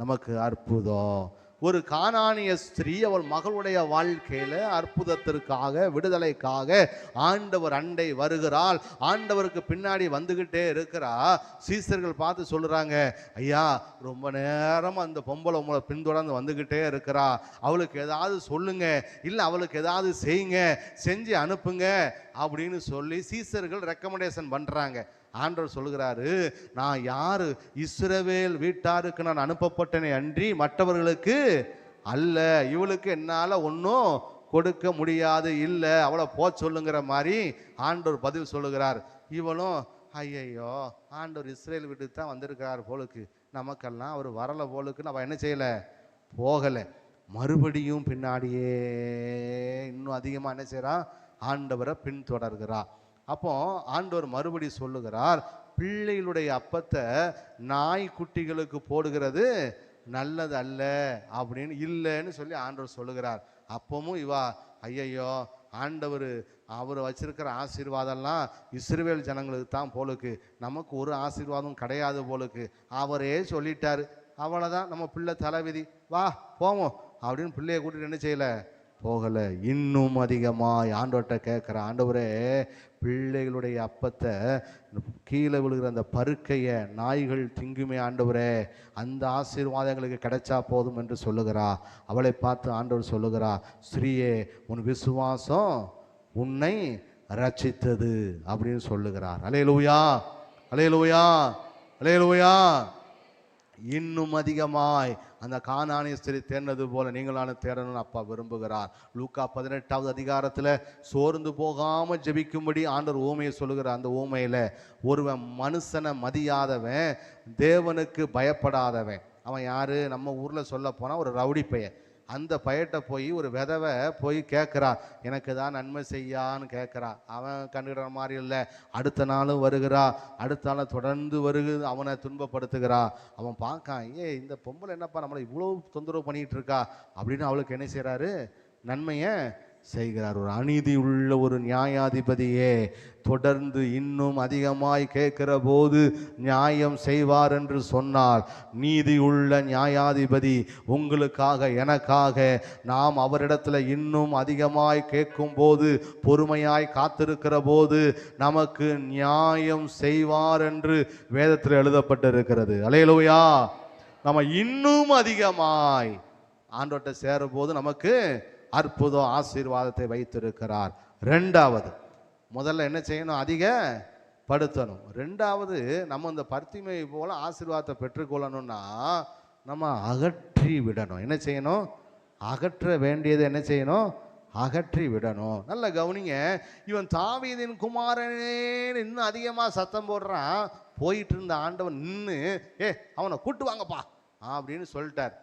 நமக்கு அற்புதம். ஒரு கானானிய ஸ்திரீ அவள் மகளுடைய வாழ்க்கையில அற்புதத்திற்காக, விடுதலைக்காக ஆண்டவர் அண்டை வருகிறாள். ஆண்டவருக்கு பின்னாடி வந்துகிட்டே இருக்கிறா. சீசர்கள் பார்த்து சொல்லுறாங்க, ஐயா ரொம்ப நேரம் அந்த பொம்பளை உங்களை பின்தொடர்ந்து வந்துகிட்டே இருக்கிறா, அவளுக்கு ஏதாவது சொல்லுங்க, இல்லை அவளுக்கு ஏதாவது செய்யுங்க, செஞ்சு அனுப்புங்க அப்படின்னு சொல்லி சீசர்கள் ரெக்கமெண்டேஷன் பண்றாங்க. ஆண்டவர் சொல்லுகிறாரு, நான் யாரு? இஸ்ரவேல் வீட்டாருக்கு நான் அனுப்பப்பட்டேனே அன்றி மற்றவர்களுக்கு அல்ல. இவளுக்கு என்னால் ஒன்றும் கொடுக்க முடியாது, இல்லை அவளை போ சொல்லுங்கிற மாதிரி ஆண்டவர் பதில் சொல்லுகிறார். இவளும் ஐயையோ ஆண்டவர் இஸ்ரேல் வீட்டுக்கு தான் வந்திருக்கிறார் போலுக்கு, நமக்கெல்லாம் அவர் வரலை போலுக்கு நம்ம என்ன செய்யலை, போகலை. மறுபடியும் பின்னாடியே இன்னும் அதிகமாக என்ன செய்கிறா? ஆண்டவரை பின்தொடர்கிறா. அப்போ ஆண்டவர் மறுபடி சொல்லுகிறார், பிள்ளைகளுடைய அப்பத்தை நாய்க்குட்டிகளுக்கு போடுகிறது நல்லது அல்ல அப்படின்னு இல்லைன்னு சொல்லி ஆண்டவர் சொல்லுகிறார். அப்பவும் இவா ஐயையோ ஆண்டவர் அவர் வச்சிருக்கிற ஆசீர்வாதம்லாம் இஸ்ரவேல் ஜனங்களுக்கு தான் போலுக்கு, நமக்கு ஒரு ஆசீர்வாதம் கிடையாது போலுக்கு, அவரே சொல்லிட்டாரு, அவ்வளோதான் நம்ம பிள்ளை தலைவிதி, வா போவோம் அப்படின்னு பிள்ளையை கூட்டிட்டு என்ன செய்யலை, போகலை. இன்னும் அதிகமாக ஆண்டவர்கிட்ட கேட்குற, ஆண்டவரே பிள்ளைகளுடைய அப்பத்தை கீழே விழுகிற அந்த பருக்கையை நாய்கள் திங்குமே ஆண்டவரே, அந்த ஆசீர்வாதங்களுக்கு கிடைச்சா போதும் என்று சொல்லுகிறா. அவளை பார்த்து ஆண்டவர் சொல்லுகிறா, ஸ்ரீயே உன் விசுவாசம் உன்னை ரட்சித்தது அப்படின்னு சொல்லுகிறார். அல்லேலூயா. அல்லேலூயா. அல்லேலூயா. இன்னும் அதிகமாய் அந்த கானானிய ஸ்திரீ தேர்ந்தது போல நீங்களான தேடணும்னு அப்பா விரும்புகிறார். லூக்கா 18வது அதிகாரத்தில் சோர்ந்து போகாம ஜெபிக்கும்படி ஆண்டவர் ஊமையை சொல்லுகிற அந்த ஊமையில ஒருவன் மனுஷனை மதியாதவன், தேவனுக்கு பயப்படாதவன். அவன் யாரு? நம்ம ஊர்ல சொல்ல போனா ஒரு ரவுடி பையன். அந்த பையட்ட போய் ஒரு விதவை போய் கேட்குறா, எனக்கு தான் நன்மை செய்யான்னு கேட்குறா. அவன் கண்டுகிற மாதிரி இல்லை. அடுத்த நாளும் வருகிறா, அடுத்த நாள் தொடர்ந்து அவனை துன்பப்படுத்துகிறா. அவன் பார்க்கான், இந்த பொம்பளை என்னப்பா நம்மளை இவ்வளோ தொந்தரவு பண்ணிகிட்டு இருக்கா அப்படின்னு அவளுக்கு என்ன செய்கிறாரு? நன்மையை செய்கிறார். ஒரு அநீதி உள்ள ஒரு நியாயாதிபதியே தொடர்ந்து இன்னும் அதிகமாய் கேட்கிற போது நியாயம் செய்வார் என்று சொன்னார். நீதி உள்ள நியாயாதிபதி உங்களுக்காக எனக்காக நாம் அவரிடத்துல இன்னும் அதிகமாய் கேட்கும் போது, பொறுமையாய் காத்திருக்கிற போது நமக்கு நியாயம் செய்வார் என்று வேதத்தில் எழுதப்பட்டிருக்கிறது. அல்லேலூயா. நம்ம இன்னும் அதிகமாய் ஆண்டவர்கிட்ட சேரும் போது நமக்கு அற்புத ஆசீர்வாதத்தை வைத்திருக்கிறார். ரெண்டாவது, முதல்ல என்ன செய்யணும்? அதிகப்படுத்தணும். ரெண்டாவது, நம்ம இந்த பர்த்திமை போல ஆசீர்வாதத்தை பெற்றுக்கொள்ளணும்னா நம்ம அகற்றி விடணும். என்ன செய்யணும்? அகற்ற வேண்டியது என்ன செய்யணும்? அகற்றி விடணும். நல்ல கவனிங்க. இவன் தாவீதின் குமாரனே இன்னும் அதிகமாக சத்தம் போடுறான். போயிட்டு இருந்த ஆண்டவன் நின்று அவனை கூட்டு வாங்கப்பா அப்படின்னு சொல்லிட்டார்.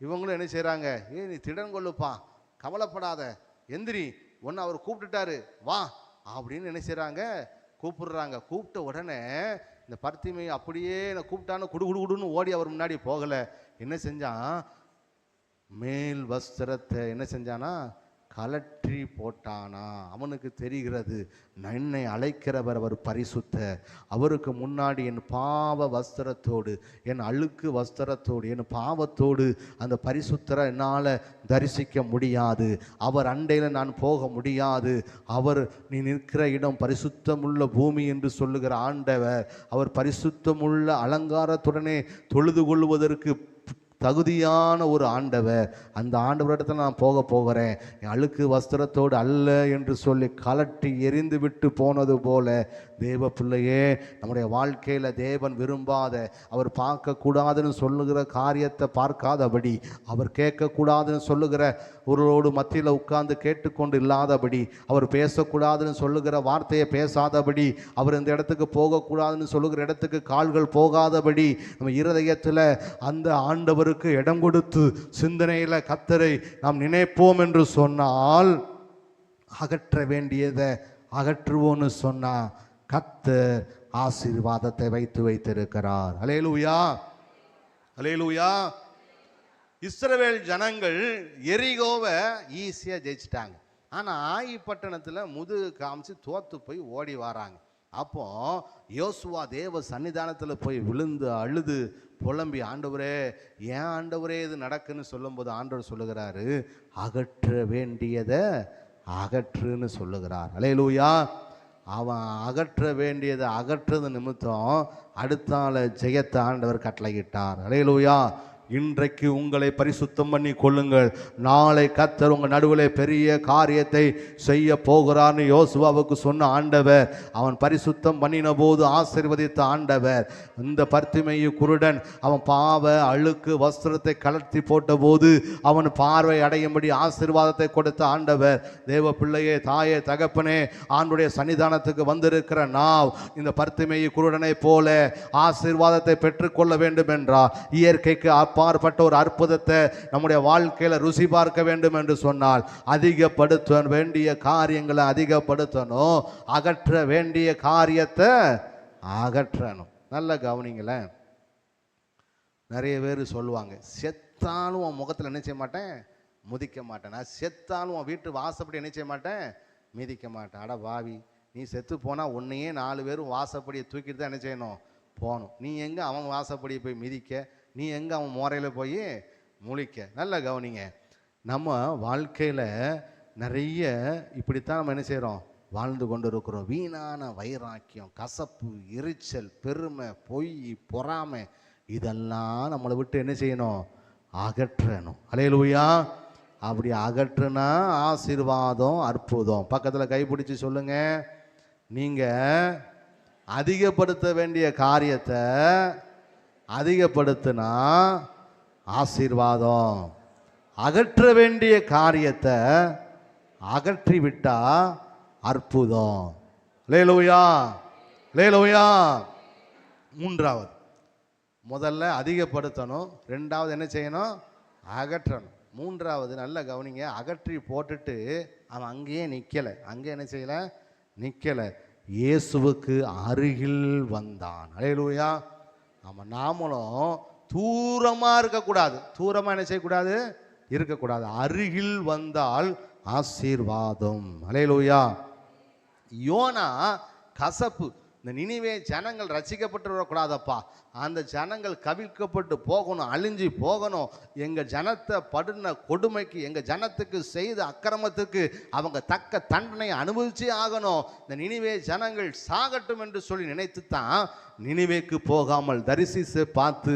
இவங்களும் என்ன செய்கிறாங்க? நீ திடன் கொள்ளுப்பா, கவலைப்படாத, எந்திரி, ஒன்று அவர் கூப்பிட்டுட்டாரு, வா அப்படின்னு என்ன செய்கிறாங்க? கூப்பிடுறாங்க. கூப்பிட்ட உடனே இந்த பர்த்திமை அப்படியே நான் கூப்பிட்டான்னு குடுன்னு ஓடி அவர் முன்னாடி போகலை. என்ன செஞ்சான்? மேல் வஸ்திரத்தை என்ன செஞ்சானா? கலற்றி போட்டானா. அவனுக்கு தெரிகிறது, என்னை அழைக்கிறவர் அவர் பரிசுத்த, அவருக்கு முன்னாடி என் பாவ வஸ்திரத்தோடு, என் அழுக்கு வஸ்திரத்தோடு, என் பாவத்தோடு அந்த பரிசுத்தரை என்னால் தரிசிக்க முடியாது. அவர் அண்டையில் நான் போக முடியாது. அவர் நீ நிற்கிற இடம் பரிசுத்தமுள்ள பூமி என்று சொல்லுகிற ஆண்டவர், அவர் பரிசுத்தமுள்ள அலங்காரத்துடனே தொழுது கொள்வதற்கு தகுதியான ஒரு ஆண்டவர். அந்த ஆண்டவரிடத்தில் நான் போகிறேன், என் அழுக்கு வஸ்திரத்தோடு அல்ல என்று சொல்லி கலட்டி எரிந்து விட்டு போனது போல தேவ பிள்ளையே, நம்முடைய வாழ்க்கையில் தேவன் விரும்பாத, அவர் பார்க்கக்கூடாதுன்னு சொல்லுகிற காரியத்தை பார்க்காதபடி, அவர் கேட்கக்கூடாதுன்னு சொல்லுகிற ஒருவரோடு மத்தியில் உட்கார்ந்து கேட்டுக்கொண்டு இல்லாதபடி, அவர் பேசக்கூடாதுன்னு சொல்லுகிற வார்த்தையை பேசாதபடி, அவர் இந்த இடத்துக்கு போகக்கூடாதுன்னு சொல்லுகிற இடத்துக்கு கால்கள் போகாதபடி நம்ம இருதயத்தில் அந்த ஆண்டவருக்கு இடம் கொடுத்து சிந்தனையில் கர்த்தரை நாம் நினைப்போம் என்று சொன்னால், அகற்ற வேண்டியதை அகற்றுவோன்னு சொன்னா கர்த்தர் ஆசீர்வாதத்தை வைத்திருக்கிறார். அல்லேலூயா, அல்லேலூயா. இஸ்ரவேல் ஜனங்கள் எரிகோவை ஈஸியாக ஜெயிச்சிட்டாங்க. ஆனால் ஆயி பட்டணத்தில் முதுகு காமிச்சு தோத்து போய் ஓடி வராங்க. அப்போ யோசுவா தேவ சன்னிதானத்தில் போய் விழுந்து அழுது புலம்பி, ஆண்டவரே ஏன் ஆண்டவரே இது நடக்குன்னு சொல்லும்போது ஆண்டவர் சொல்லுகிறாரு, அகற்ற வேண்டியதை அகற்றுன்னு சொல்லுகிறார். அல்லேலூயா. அவன் அகற்ற வேண்டியதை அகற்றது நிமித்தம் அடுத்தால ஜெயத்தை ஆண்டவர் கட்டளையிட்டார். அல்லேலூயா. இன்றைக்கு உங்களை பரிசுத்தம் பண்ணி கொள்ளுங்கள், நாளை கர்த்தர் உங்கள் நடுவில் பெரிய காரியத்தை செய்ய போகிறார்னு யோசுவாவுக்கு சொன்ன ஆண்டவர், அவன் பரிசுத்தம் பண்ணின போது ஆசீர்வதித்த ஆண்டவர். இந்த பர்த்திமையு குருடன் அவன் பாவ அழுக்கு வஸ்திரத்தை கலர்த்தி போட்ட போது அவன் பார்வை அடையும்படி ஆசீர்வாதத்தை கொடுத்த ஆண்டவர். தேவ பிள்ளையே, தாயே, தகப்பனே, ஆண்டுடைய சன்னிதானத்துக்கு வந்திருக்கிற நாம் இந்த பர்த்திமையு குருடனை போல ஆசீர்வாதத்தை பெற்றுக்கொள்ள வேண்டும் என்றால், இயற்கைக்கு பார்ப்பட்ட ஒரு அற்புதத்தை நம்முடைய வாழ்க்கையில ருசி பார்க்க வேண்டும் என்று சொன்னால் அதிகப்படுத்த வேண்டிய காரியங்களை அதிகப்படுத்தணும், அகற்ற வேண்டிய காரியத்தை அகற்றணும். நல்ல கவனிங்களேன். நிறைய பேர் சொல்லுவாங்க, செத்தாலும் உன் முகத்தில் என்ன செய்ய மாட்டேன்? முதிக்க மாட்டேன். நான் செத்தாலும் உன் வீட்டு வாசப்படி என்ன செய்ய மாட்டேன்? மிதிக்க மாட்டேன். அட பாவி, நீ செத்து போனால் உன்னையே 4 பேரும் வாசப்படியை தூக்கிட்டு தான் என்ன செய்யணும்? போகணும். நீ எங்கே அவன் வாசப்படியை போய் மிதிக்க? நீ எங்கே அவன் முறையில் போய் முழிக்க? நல்ல கவனிங்க. நம்ம வாழ்க்கையில் நிறைய இப்படித்தான் நம்ம என்ன செய்கிறோம்? வாழ்ந்து கொண்டு இருக்கிறோம். வீணான வைராக்கியம், கசப்பு, எரிச்சல், பெருமை, பொய், பொறாமை, இதெல்லாம் நம்மளை விட்டு என்ன செய்யணும்? அகற்றணும். அல்லேலூயா. அப்படி அகற்றுனா ஆசீர்வாதம், அற்புதம். பக்கத்தில் கைப்பிடிச்சு சொல்லுங்க, நீங்கள் அதிகப்படுத்த வேண்டிய காரியத்தை அதிகப்படுத்தினா ஆசீர்வாதம். அகற்ற வேண்டிய காரியத்தை அகற்றி விட்டா அற்புதம். அல்லேலூயா, அல்லேலூயா. மூன்றாவது, முதல்ல அதிகப்படுத்தணும், ரெண்டாவது என்ன செய்யணும்? அகற்றணும். மூன்றாவது நல்ல கவனிங்க, அகற்றி போட்டுட்டு அவன் அங்கேயே நிற்கலை. அங்கே என்ன செய்யலை? நிற்கலை. இயேசுவுக்கு அருகில் வந்தான். அல்லேலூயா. ஆமாம், நாமளும் தூரமாக இருக்கக்கூடாது. தூரமாக என்ன செய்யக்கூடாது? இருக்கக்கூடாது. அருகில் வந்தால் ஆசீர்வாதம். அல்லேலூயா. யோனா கசப்பு. இந்த நினிவே ஜனங்கள் ரசிக்கப்பட்டு வரக்கூடாதப்பா, அந்த ஜனங்கள் கவிழ்க்கப்பட்டு போகணும், அழிஞ்சு போகணும். எங்கள் ஜனத்தை படுன கொடுமைக்கு, எங்கள் ஜனத்துக்கு செய்த அக்கிரமத்துக்கு அவங்க தக்க தண்டனை அனுபவிச்சே ஆகணும். இந்த நினிவே ஜனங்கள் சாகட்டும் என்று சொல்லி நினைத்து தான் நினிவேக்கு போகாமல் தரிசித்து பார்த்து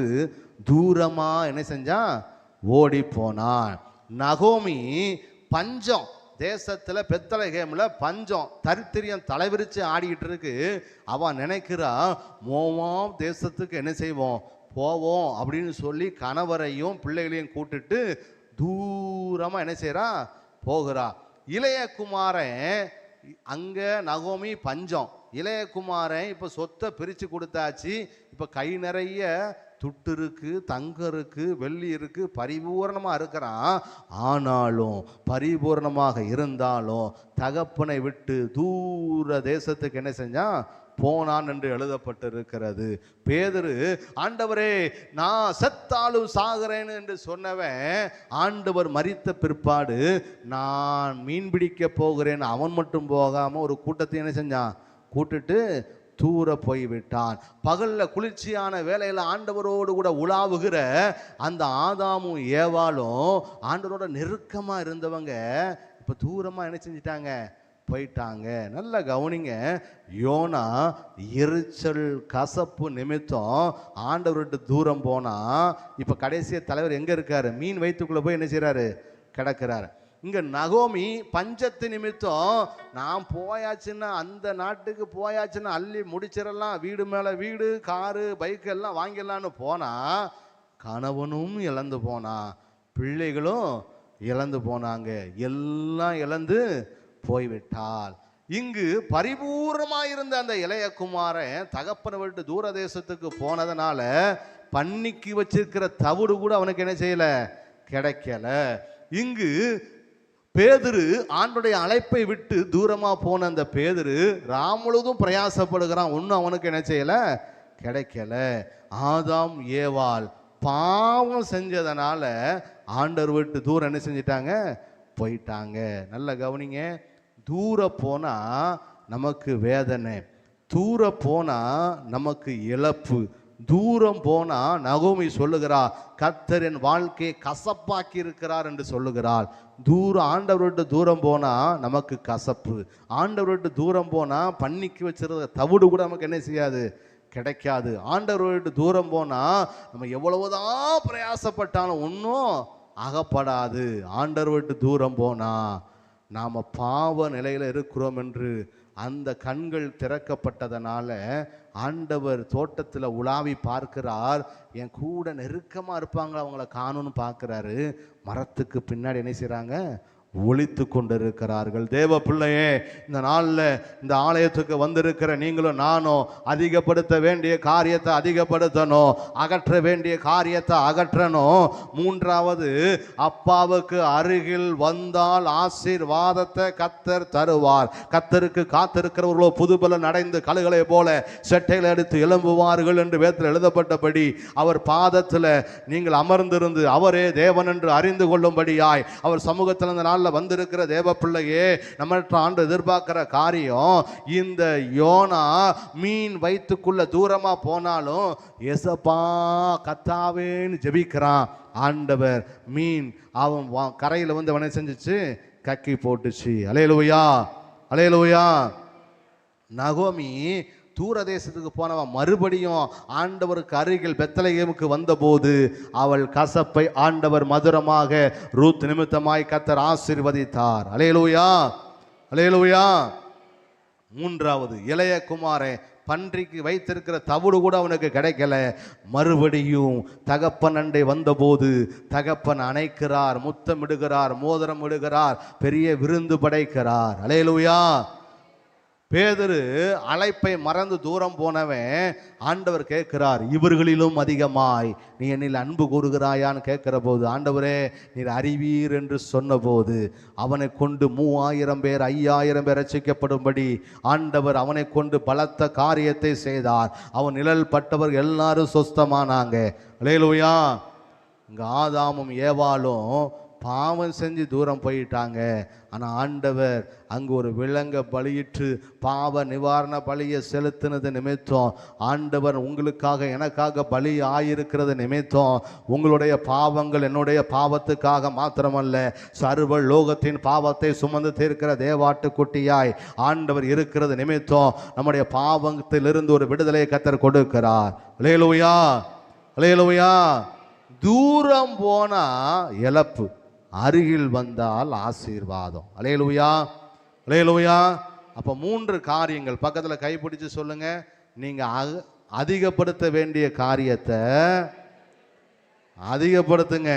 தூரமாக என்ன செஞ்சான்? ஓடி போனான். நகோமி பஞ்சம் தேசத்தில், பெத்லகேமில் பஞ்சம், தரித்திரியம் தலைவிரிச்சு ஆடிக்கிட்டு இருக்கு. அவன் நினைக்கிறா, மோவாம் தேசத்துக்கு என்ன செய்வோம்? போவோம் அப்படின்னு சொல்லி கணவரையும் பிள்ளைகளையும் கூட்டுட்டு தூரமாக என்ன செய்கிறா? போகிறா. இளைய குமாரன் அங்கே நகோமி பஞ்சம். இளைய குமாரன் இப்போ சொத்தை பிரித்து கொடுத்தாச்சு. இப்போ கை நிறைய துட்டு இருக்கு, தங்கம் இருக்கு, வெள்ளி இருக்கு, பரிபூர்ணமாக இருக்கிறான். ஆனாலும் பரிபூர்ணமாக இருந்தாலும் தகப்பனை விட்டு தூர தேசத்துக்கு என்ன செஞ்சான்? போனான் என்று எழுதப்பட்டிருக்கிறது. பேதுரு, ஆண்டவரே நான் செத்தாலும் சாகிறேன் என்று சொன்னவன், ஆண்டவர் மரித்த பிற்பாடு நான் மீன் பிடிக்க போகிறேன் அவன் மட்டும் போகாமல் ஒரு கூட்டத்தை என்ன செஞ்சான்? கூட்டுட்டு தூர போய்விட்டான். பகலில் குளிர்ச்சியான வேலையில் ஆண்டவரோடு கூட உலாவுகிற அந்த ஆதாமும் ஏவாளும் ஆண்டவரோட நெருக்கமாக இருந்தவங்க இப்போ தூரமாக என்ன செஞ்சிட்டாங்க? போயிட்டாங்க. நல்ல கவனிங்க, யோனா எரிச்சல் கசப்பு நிமித்தம் ஆண்டவர்கிட்ட தூரம் போனால் இப்போ கடைசிய தலைவர் எங்கே இருக்காரு? மீன் வயிற்றுக்குள்ளே போய் என்ன செய்கிறாரு? கிடக்கிறாரு. இங்கே நகோமி பஞ்சத்து நிமித்தம் நான் போயாச்சுன்னா, அந்த நாட்டுக்கு போயாச்சுன்னா அள்ளி முடிச்சிடலாம், வீடு மேலே வீடு, காரு, பைக்கு எல்லாம் வாங்கிடலான்னு போனால் கணவனும் இழந்து போனான், பிள்ளைகளும் இழந்து போனாங்க, எல்லாம் இழந்து போய்விட்டாள். இங்கு பரிபூர்ணமாக இருந்த அந்த இளைய குமாரன் தகப்பனை விட்டு தூர தேசத்துக்கு போனதுனால பண்ணிக்கு வச்சிருக்கிற தவிடு கூட அவனுக்கு என்ன செய்யல? கிடைக்கல. இங்கு பேதுரு ஆண்டுடைய அழைப்பை விட்டு தூரமாக போன அந்த பேதுரு ராமுழுதும் பிரயாசப்படுகிறான், ஒன்றும் அவனுக்கு என்ன செய்யல? கிடைக்கல. ஆதாம் ஏவாள் பாவம் செஞ்சதனால ஆண்டவர் விட்டு தூரம் என்ன செஞ்சிட்டாங்க? போயிட்டாங்க. நல்ல கவனிங்க, தூர போனால் நமக்கு வேதனை, தூர போனால் நமக்கு இழப்பு. தூரம் போனால் நகோமி சொல்லுகிறா, கர்த்தர் என் வாழ்க்கையை கசப்பாக்கி இருக்கிறார் என்று சொல்லுகிறாள். ஆண்டவர் விட்டு தூரம் போனால் நமக்கு கசப்பு, ஆண்டவர் விட்டு தூரம் போனால் பண்ணிக்கு வச்சிருந்த தவிடு கூட நமக்கு என்ன செய்யாது? கிடைக்காது. ஆண்டவர் விட்டு தூரம் போனால் நம்ம எவ்வளவுதான் பிரயாசப்பட்டாலும் ஒன்றும் அகப்படாது. ஆண்டவர் விட்டு தூரம் போனால் நாம் பாவ நிலையில் இருக்கிறோம் என்று அந்த கண்கள் திறக்கப்பட்டதனால ஆண்டவர் தோட்டத்தில் உலாவி பார்க்கிறார். என் கூட நெருக்கமாக இருப்பாங்க, அவங்கள காணும்னு பார்க்குறாரு. மரத்துக்கு பின்னாடி என்ன செய்கிறாங்க? ஒளித்து கொண்டிருக்கிறார்கள். தேவ பிள்ளையே, இந்த நாளில் இந்த ஆலயத்துக்கு வந்திருக்கிற நீங்களும் நானும் அதிகப்படுத்த வேண்டிய காரியத்தை அதிகப்படுத்தணும், அகற்ற வேண்டிய காரியத்தை அகற்றணும். மூன்றாவது, அப்பாவுக்கு அருகில் வந்தால் ஆசீர்வாதத்தை கர்த்தர் தருவார். கர்த்தருக்கு காத்திருக்கிறவர்களோ புதுபலன் அடைந்து கழுகளை போல செட்டைகளை எடுத்து எழும்புவார்கள் என்று வேதத்தில் எழுதப்பட்டபடி அவர் பாதத்தில் நீங்கள் அமர்ந்திருந்து அவரே தேவன் என்று அறிந்து கொள்ளும்படியாய் அவர் சமூகத்தில் இந்த வந்திருக்கிற தேவ பிள்ளையே, நம்மற்ற ஆண்டு எதிர்பார்க்கிற காரியம், இந்த யோனா மீன் வயிற்றுக்குள்ள தூரமா போனாலும் எசப்பா கத்தாவேன்னு ஜெபிக்கிறான். ஆண்டவர் மீன் அவன் கரையில் வந்து அவனை செஞ்சிச்சு, கக்கி போட்டுச்சு. அல்லேலூயா, அல்லேலூயா. நகோமி தூர தேசத்துக்கு போனவன் மறுபடியும் ஆண்டவருக்கு அருகில் பெத்லகேமுக்கு வந்தபோது அவள் கசப்பை ஆண்டவர் மதுரமாக ரூத் நிமித்தமாய் கர்த்தர் ஆசீர்வதித்தார். அல்லேலூயா, அல்லேலூயா. மூன்றாவது, இளைய குமாரன் பன்றிக்கு வைத்திருக்கிற தவிடு கூட அவனுக்கு கிடைக்கல. மறுபடியும் தகப்பன் அண்டை வந்தபோது தகப்பன் அணைக்கிறார், முத்தமிடுகிறார், மோதிரம் இடுகிறார், பெரிய விருந்து படைக்கிறார். அல்லேலூயா. பேதுரு அழைப்பை மறந்து தூரம் போனவன் ஆண்டவர் கேட்கிறார், இவர்களிலும் அதிகமாய் நீ என்னில் அன்பு கூறுகிறாயான்னு கேட்கிற போது, ஆண்டவரே நீர் அறிவீர் என்று சொன்னபோது அவனை கொண்டு 3000 பேர் 5000 பேர் ரட்சிக்கப்படும்படி ஆண்டவர் அவனை கொண்டு பலத்த காரியத்தை செய்தார். அவன் நிழல் பட்டவர் எல்லாரும் சொஸ்தமானாங்க. அல்லேலூயா. இங்கே ஆதாமும் ஏவாளும் பாவம் செஞ்சு தூரம் போயிட்டாங்க. ஆனால் ஆண்டவர் அங்கு ஒரு விலங்கை பலியிட்டு பாவ நிவாரண பலியை செலுத்தினது நிமித்தம், ஆண்டவர் உங்களுக்காக எனக்காக பலி ஆயிருக்கிறது நிமித்தம், உங்களுடைய பாவங்கள் என்னுடைய பாவத்துக்காக மாத்திரமல்ல, சர்வ லோகத்தின் பாவத்தை சுமந்து தீர்க்கிற தேவாட்டு குட்டியாய் ஆண்டவர் இருக்கிறது நிமித்தம் நம்முடைய பாவத்திலிருந்து ஒரு விடுதலை கர்த்தர் கொடுக்கிறார். அல்லேலூயா, அல்லேலூயா. தூரம் போனா இழப்பு, அருகில் வந்தால் ஆசீர்வாதம். அல்லேலூயா, அல்லேலூயா. அப்போ 3 காரியங்கள் பக்கத்தில் கைப்பிடிச்சு சொல்லுங்க. நீங்க அதிகப்படுத்த வேண்டிய காரியத்தை அதிகப்படுத்துங்க,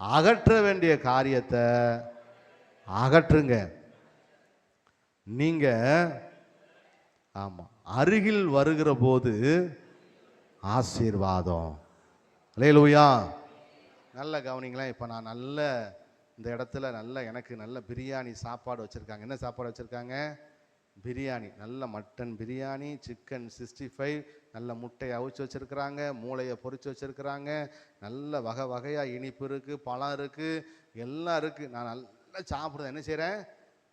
அகற்ற வேண்டிய காரியத்தை அகற்றுங்க. நீங்க ஆமா அருகில் வருகிற போது ஆசீர்வாதம். அல்லேலூயா. நல்ல கவனிங்களேன். இப்போ நான் நல்ல இந்த இடத்துல எனக்கு நல்ல பிரியாணி சாப்பாடு வச்சுருக்காங்க. என்ன சாப்பாடு வச்சுருக்காங்க? பிரியாணி. நல்ல மட்டன் பிரியாணி, சிக்கன் 65, நல்ல முட்டையை அவிச்சு வச்சுருக்குறாங்க, மூளையை பொரிச்சு வச்சுருக்குறாங்க, நல்ல வகை வகையாக இனிப்பு இருக்குது, பழம் இருக்குது, எல்லாம் இருக்குது. நான் நல்லா சாப்பிட்றேன். என்ன செய்கிறேன்?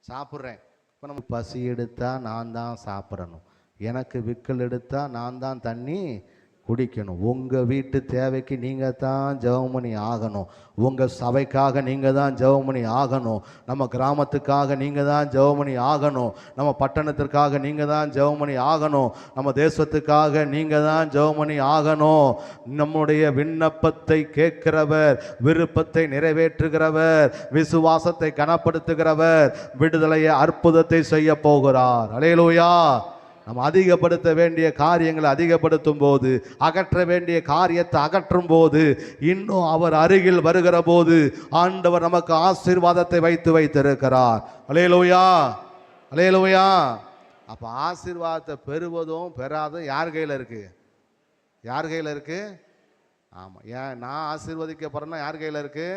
சாப்பிட்றேன். இப்போ நம்ம பசி எடுத்தால் நான் தான் சாப்பிடணும், எனக்கு விக்கல் எடுத்தால் நான் தான் தண்ணி குடிக்கணும். உங்கள் வீட்டு தேவைக்கு நீங்கள் தான் ஜெபம் பண்ணி ஆகணும், உங்கள் சபைக்காக நீங்கள் தான் ஜெபம் பண்ணி ஆகணும், நம்ம கிராமத்துக்காக நீங்கள் தான் ஜெபம் பண்ணி ஆகணும், நம்ம பட்டணத்திற்காக நீங்கள் தான் ஜெபம் பண்ணி ஆகணும், நம்ம தேசத்துக்காக நீங்கள் தான் ஜெபம் பண்ணி ஆகணும். நம்முடைய விண்ணப்பத்தை கேட்கிறவர், விருப்பத்தை நிறைவேற்றுகிறவர், விசுவாசத்தை கனப்படுத்துகிறவர் விடுதலையை அற்புதத்தை செய்ய போகிறார். அல்லேலூயா. நம்ம அதிகப்படுத்த வேண்டிய காரியங்களை அதிகப்படுத்தும் போது, அகற்ற வேண்டிய காரியத்தை அகற்றும் போது, இன்னும் அவர் அருகில் வருகிற போது ஆண்டவர் நமக்கு ஆசீர்வாதத்தை வைத்திருக்கிறார். அல்லேலூயா, அல்லேலூயா. அப்போ ஆசீர்வாதத்தை பெறுவதும் பெறாதும் யார் கையில் இருக்கு? யார் கையில் இருக்கு? ஆமாம், நான் ஆசீர்வதிக்கப்படுறேன்னா யார் கையில் இருக்கு?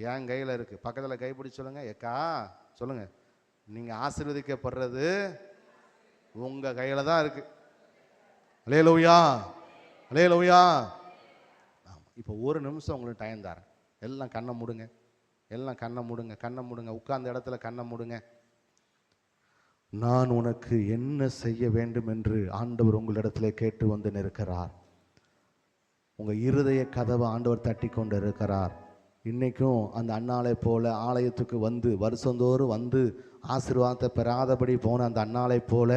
என் கையில் இருக்கு. பக்கத்தில் கைப்பிடி சொல்லுங்க. ஏக்கா சொல்லுங்க, நீங்கள் ஆசீர்வதிக்கப்படுறது உங்க கையில தான் இருக்கு. அல்லேலூயா, அல்லேலூயா. இப்போ ஒரு நிமிஷம் உங்களுக்கு டைம் தரேன். எல்லாம் கண்ணை மூடுங்க, எல்லாம் கண்ணை மூடுங்க, கண்ணை மூடுங்க. உட்கார்ந்த இடத்துல கண்ணை மூடுங்க. நான் உனக்கு என்ன செய்ய வேண்டும் என்று ஆண்டவர் உங்களிடத்துல கேட்டு வந்து நிற்கிறார். உங்க இருதய கதவை ஆண்டவர் தட்டி கொண்டு இருக்கிறார். இன்னைக்கும் அந்த அன்னாளை போல ஆலயத்துக்கு வந்து வருஷந்தோறும் வந்து ஆசீர்வாதத்தை பெறாதபடி போன அந்த அன்னாளை போல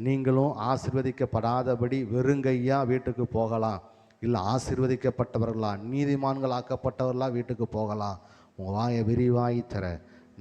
நீங்களும் ஆசீர்வதிக்கப்படாதபடி வெறுங்கையா வீட்டுக்கு போகலாம். இல்லை ஆசீர்வதிக்கப்பட்டவர்களா, நீதிமான்கள் ஆக்கப்பட்டவர்களா வீட்டுக்கு போகலாம். உங்கள் வாயை விரிவாய் தர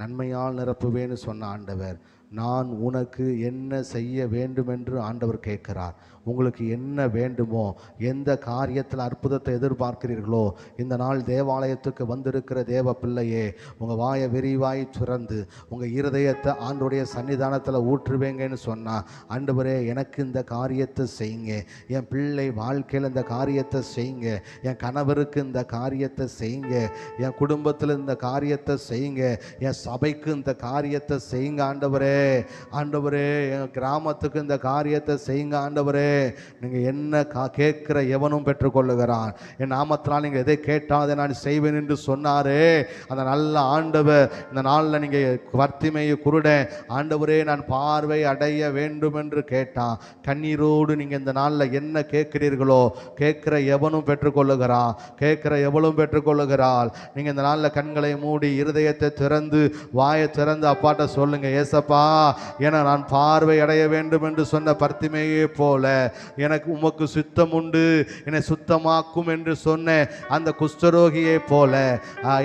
நன்மையால் நிரப்புவேன்னு சொன்ன ஆண்டவர், நான் உனக்கு என்ன செய்ய வேண்டும் என்று ஆண்டவர் கேட்கிறார். உங்களுக்கு என்ன வேண்டுமோ, எந்த காரியத்தில் அற்புதத்தை எதிர்பார்க்கிறீர்களோ, இந்த நாள் தேவாலயத்துக்கு வந்திருக்கிற தேவ பிள்ளையே, உங்கள் வாயை விரிவாய் திறந்து உங்கள் இருதயத்தை ஆண்டவருடைய சன்னிதானத்தில் ஊற்றுவேங்கன்னு சொன்னால், ஆண்டவரே எனக்கு இந்த காரியத்தை செய்யுங்க, என் பிள்ளை வாழ்க்கையில் இந்த காரியத்தை செய்யுங்க, என் கணவருக்கு இந்த காரியத்தை செய்யுங்க, என் குடும்பத்தில் இந்த காரியத்தை செய்யுங்க, என் சபைக்கு இந்த காரியத்தை செய்யுங்க ஆண்டவரே, ஆண்டவரே என் கிராமத்துக்கு இந்த காரியத்தை செய்யுங்க ஆண்டவரே. நீங்கள் என்ன கேட்கிற எவனும் பெற்றுக்கொள்ளுகிறான். என் நாமத்தினால் நீங்கள் எதை கேட்டால் அதை நான் செய்வேன் என்று சொன்னாரே அந்த நல்ல ஆண்டவர் இந்த நாளில் நீங்கள் வர்த்திமையை குருடன் ஆண்டவரே நான் பார்வை அடைய வேண்டும் என்று கேட்டான். கண்ணீரோடு நீங்கள் இந்த நாளில் என்ன கேட்கிறீர்களோ கேட்கிற எவனும் பெற்றுக்கொள்ளுகிறான், கேட்கிற எவளும் பெற்றுக்கொள்ளுகிறாள். நீங்கள் இந்த நாளில் கண்களை மூடி இருதயத்தை திறந்து வாயை திறந்து அப்பாட்ட சொல்லுங்க, ஏசப்பா என நான் பார்வை அடைய வேண்டும் என்று சொன்ன பர்த்திமையே போல எனக்கு உமக்கு சுத்தம் உண்டு, என்னை சுத்தமாக்கும் என்று சொன்ன அந்த குஷ்டரோகியை போல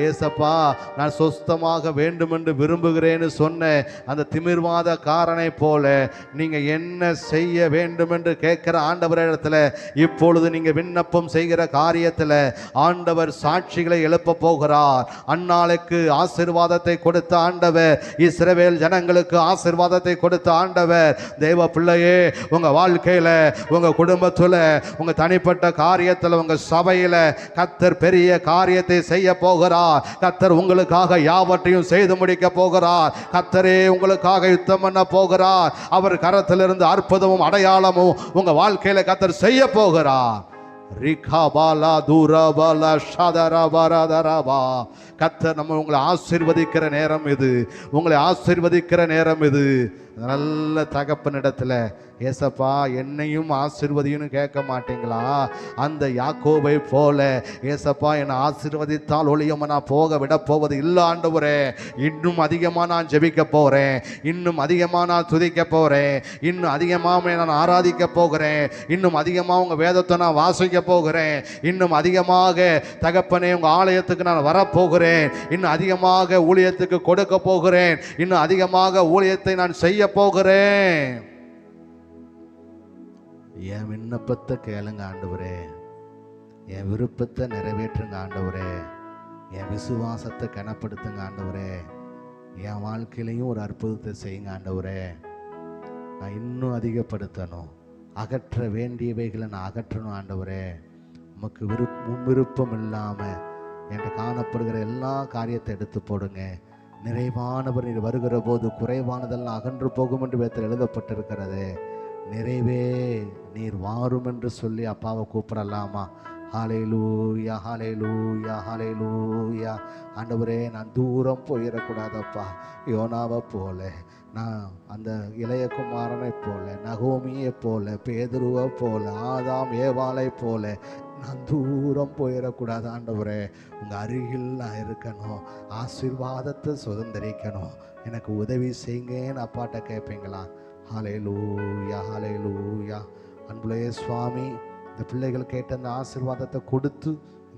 ஏசப்பா நான் சுத்தமாக வேண்டும் என்று விரும்புகிறேன்னு சொன்ன அந்த திமிர்வாத காரனை போல நீங்க என்ன செய்ய வேண்டும் என்று கேட்கிற ஆண்டவரிடத்துல இப்பொழுது நீங்க விண்ணப்பம் செய்கிற காரியத்துல ஆண்டவர் சாட்சிகளை எழுப்ப போகிறார். அந்நாளுக்கு ஆசீர்வாதத்தை கொடுத்த ஆண்டவர், இஸ்ரவேல் ஜனங்களுக்கு ஆசீர்வாதத்தை கொடுத்த ஆண்டவர். தேவ பிள்ளையே, உங்க வாழ்க்கையில, உங்க குடும்பத்துல, உங்க தனிப்பட்ட காரியத்துல, உங்க சபையில கர்த்தர் பெரிய காரியத்தை செய்ய போகிறார். கர்த்தர் உங்களுக்காக யாவற்றையும் செய்து முடிக்க போகிறார். கர்த்தரே உங்களுக்காக யுத்தம் பண்ண போகிறார். அவர் கரத்திலிருந்து அற்புதமும் அடையாளமும் உங்க வாழ்க்கையில கர்த்தர் செய்ய போகிறார். கர்த்தர் நம்ம உங்களை ஆசீர்வதிக்கிற நேரம் இது, உங்களை ஆசீர்வதிக்கிற நேரம் இது. நல்ல தகப்பனிடத்துல ஏசப்பா என்னையும் ஆசீர்வதின்னு கேட்க மாட்டீங்களா? அந்த யாக்கோபை போல ஏசப்பா என்னை ஆசீர்வதித்தால் ஒழியமா நான் போக விட போவது இல்லை ஆண்டவரே. இன்னும் அதிகமாக நான் ஜெபிக்க போகிறேன், இன்னும் அதிகமாக நான் துதிக்க போகிறேன், இன்னும் அதிகமாக நான் ஆராதிக்க போகிறேன், இன்னும் அதிகமாக உங்கள் வேதத்தை நான் வாசிக்க போகிறேன், இன்னும் அதிகமாக தகப்பனே உங்கள் ஆலயத்துக்கு நான் வரப்போகிறேன், இன்னும் அதிகமாக ஊழியத்துக்கு கொடுக்க போகிறேன், இன்னும் அதிகமாக ஊழியத்தை நான் செய்ய போகிறேன். என் விண்ணப்பத்தை கேளுங்க ஆண்டவரே, என் விருப்பத்தை நிறைவேற்றுங்க ஆண்டவரே, என் விசுவாசத்தை கனப்படுத்துங்க ஆண்டவரே, என் வாழ்க்கையிலையும் ஒரு அற்புதத்தை செய்யுங்க ஆண்டவரே. நான் இன்னும் அதிகப்படுத்தணும், அகற்ற வேண்டியவைகளை நான் அகற்றணும் ஆண்டவரே. உமக்கு விருப்பம் இல்லாமல் என்கிட்ட காணப்படுகிற எல்லா காரியத்தை எடுத்து போடுங்க. நிறைவானவர் நீர் வருகிற போது குறைவானதெல்லாம் அகன்று போகும் என்று வேதத்தில் எழுதப்பட்டிருக்கிறது. நிறைவே நீர் வாரும் என்று சொல்லி அப்பாவை கூப்பிடலாமா? ஹல்லேலூயா, ஹல்லேலூயா, ஹல்லேலூயா. ஆண்டவரே, நான் தூரம் போயிடக்கூடாதப்பா. யோனாவை போல, நான் அந்த இளைய குமாரனை போல, நகோமியை போல, பேதுருவை போல, ஆதாம் ஏவாளை போல நான் தூரம் போயிடக்கூடாது ஆண்டவரே. உங்கள் அருகில் நான் இருக்கணும், ஆசீர்வாதத்தை சுதந்திரிக்கணும், எனக்கு உதவி செய்யுங்கன்னு அப்பாட்ட கேட்பீங்களா? ஹல்லேலூயா, ஹல்லேலூயா. அன்புலே சுவாமி, இந்த பிள்ளைகள் கேட்ட அந்த ஆசீர்வாதத்தை கொடுத்து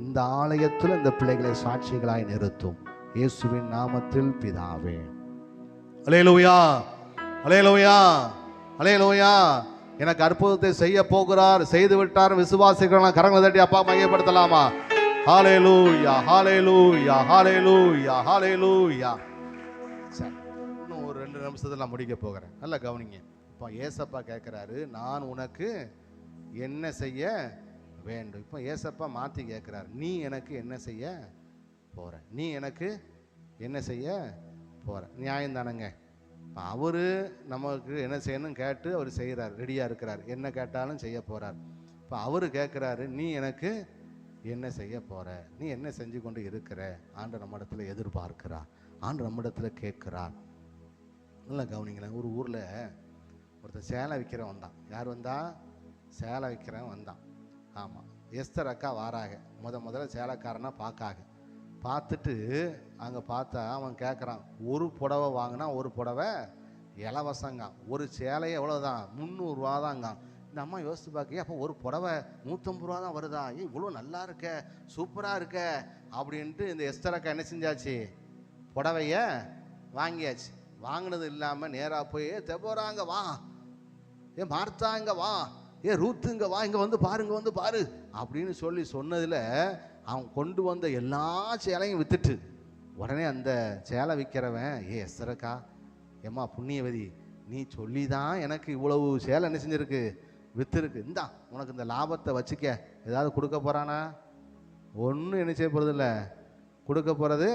இந்த ஆலயத்தில் இந்த பிள்ளைகளை சாட்சிகளாய் நிறுத்தும் இயேசுவின் நாமத்தில் பிதாவே. ஹல்லேலூயா, ஹல்லேலூயா, ஹல்லேலூயா. எனக்கு அற்புதத்தை செய்ய போகிறார், செய்து விட்டார் விசுவாசிகள் கரங்களை தட்டி அப்பா மையப்படுத்தலாமா? ஹல்லேலூயா, ஹல்லேலூயா, ஹல்லேலூயா, ஹல்லேலூயா. சரி, இன்னும் ஒரு 2 நிமிஷத்துல நான் முடிக்க போகிறேன். நல்லா கவனிங்க. இப்போ ஏசப்பா கேட்குறாரு, நான் உனக்கு என்ன செய்ய வேண்டும்? இப்போ ஏசப்பா மாற்றி கேட்குறாரு, நீ எனக்கு என்ன செய்ய போற? நீ எனக்கு என்ன செய்ய போற? நியாயம் தானங்க. இப்போ அவர் நமக்கு என்ன செய்யணும் கேட்டு அவர் செய்கிறார், ரெடியாக இருக்கிறார், என்ன கேட்டாலும் செய்ய போகிறார். இப்போ அவர் கேட்குறாரு, நீ எனக்கு என்ன செய்ய போகிற? நீ என்ன செஞ்சு கொண்டு இருக்கிற? ஆண்டு நம்ம இடத்துல எதிர்பார்க்கிறார், ஆண்டு நம்ம இடத்துல கேட்குறார். நல்லா கவனிங்களேன். ஒரு ஊரில் ஒருத்தர் சேலை விற்கிறவன் வந்தான். யார் வந்தா? சேலை விற்கிறவன் வந்தான். ஆமாம், எஸ்தர் அக்கா வாராக. முதல்ல சேலைக்காரனா பார்த்துட்டு அங்கே பார்த்தா அவன் கேட்குறான், ஒரு புடவை வாங்கினா ஒரு புடவை இலவசங்க. ஒரு சேலை எவ்வளோதான்? 300 ரூபா தாங்க. இந்த அம்மா யோசித்து பார்க்க, அப்போ ஒரு புடவை 150 ரூபா தான் வருதா? இவ்வளோ நல்லா இருக்க, சூப்பராக இருக்க அப்படின்ட்டு இந்த எஸ்தர் அக்கா என்ன செஞ்சாச்சு? புடவைய வாங்கியாச்சு. வாங்கினது இல்லாமல் நேராக போய், தெபோராங்க வா, மார்த்தா இங்கே வா, ரூத்து இங்கே வா, இங்கே வந்து பாருங்க, வந்து பாரு அப்படின்னு சொல்லி சொன்னதில் அவன் கொண்டு வந்த எல்லா சேலையும் வித்துட்டு உடனே அந்த சேலை விற்கிறவன், எஸ்தரக்கா, ஏம்மா புண்ணியவதி, நீ சொல்லி தான் எனக்கு இவ்வளவு சேலை என்ன செஞ்சிருக்கு? விற்றுருக்கு. இந்தா உனக்கு இந்த லாபத்தை வச்சுக்க. ஏதாவது கொடுக்க போகிறானா? ஒன்றும் என்ன செய்ய போகிறது இல்லை, கொடுக்க போகிறது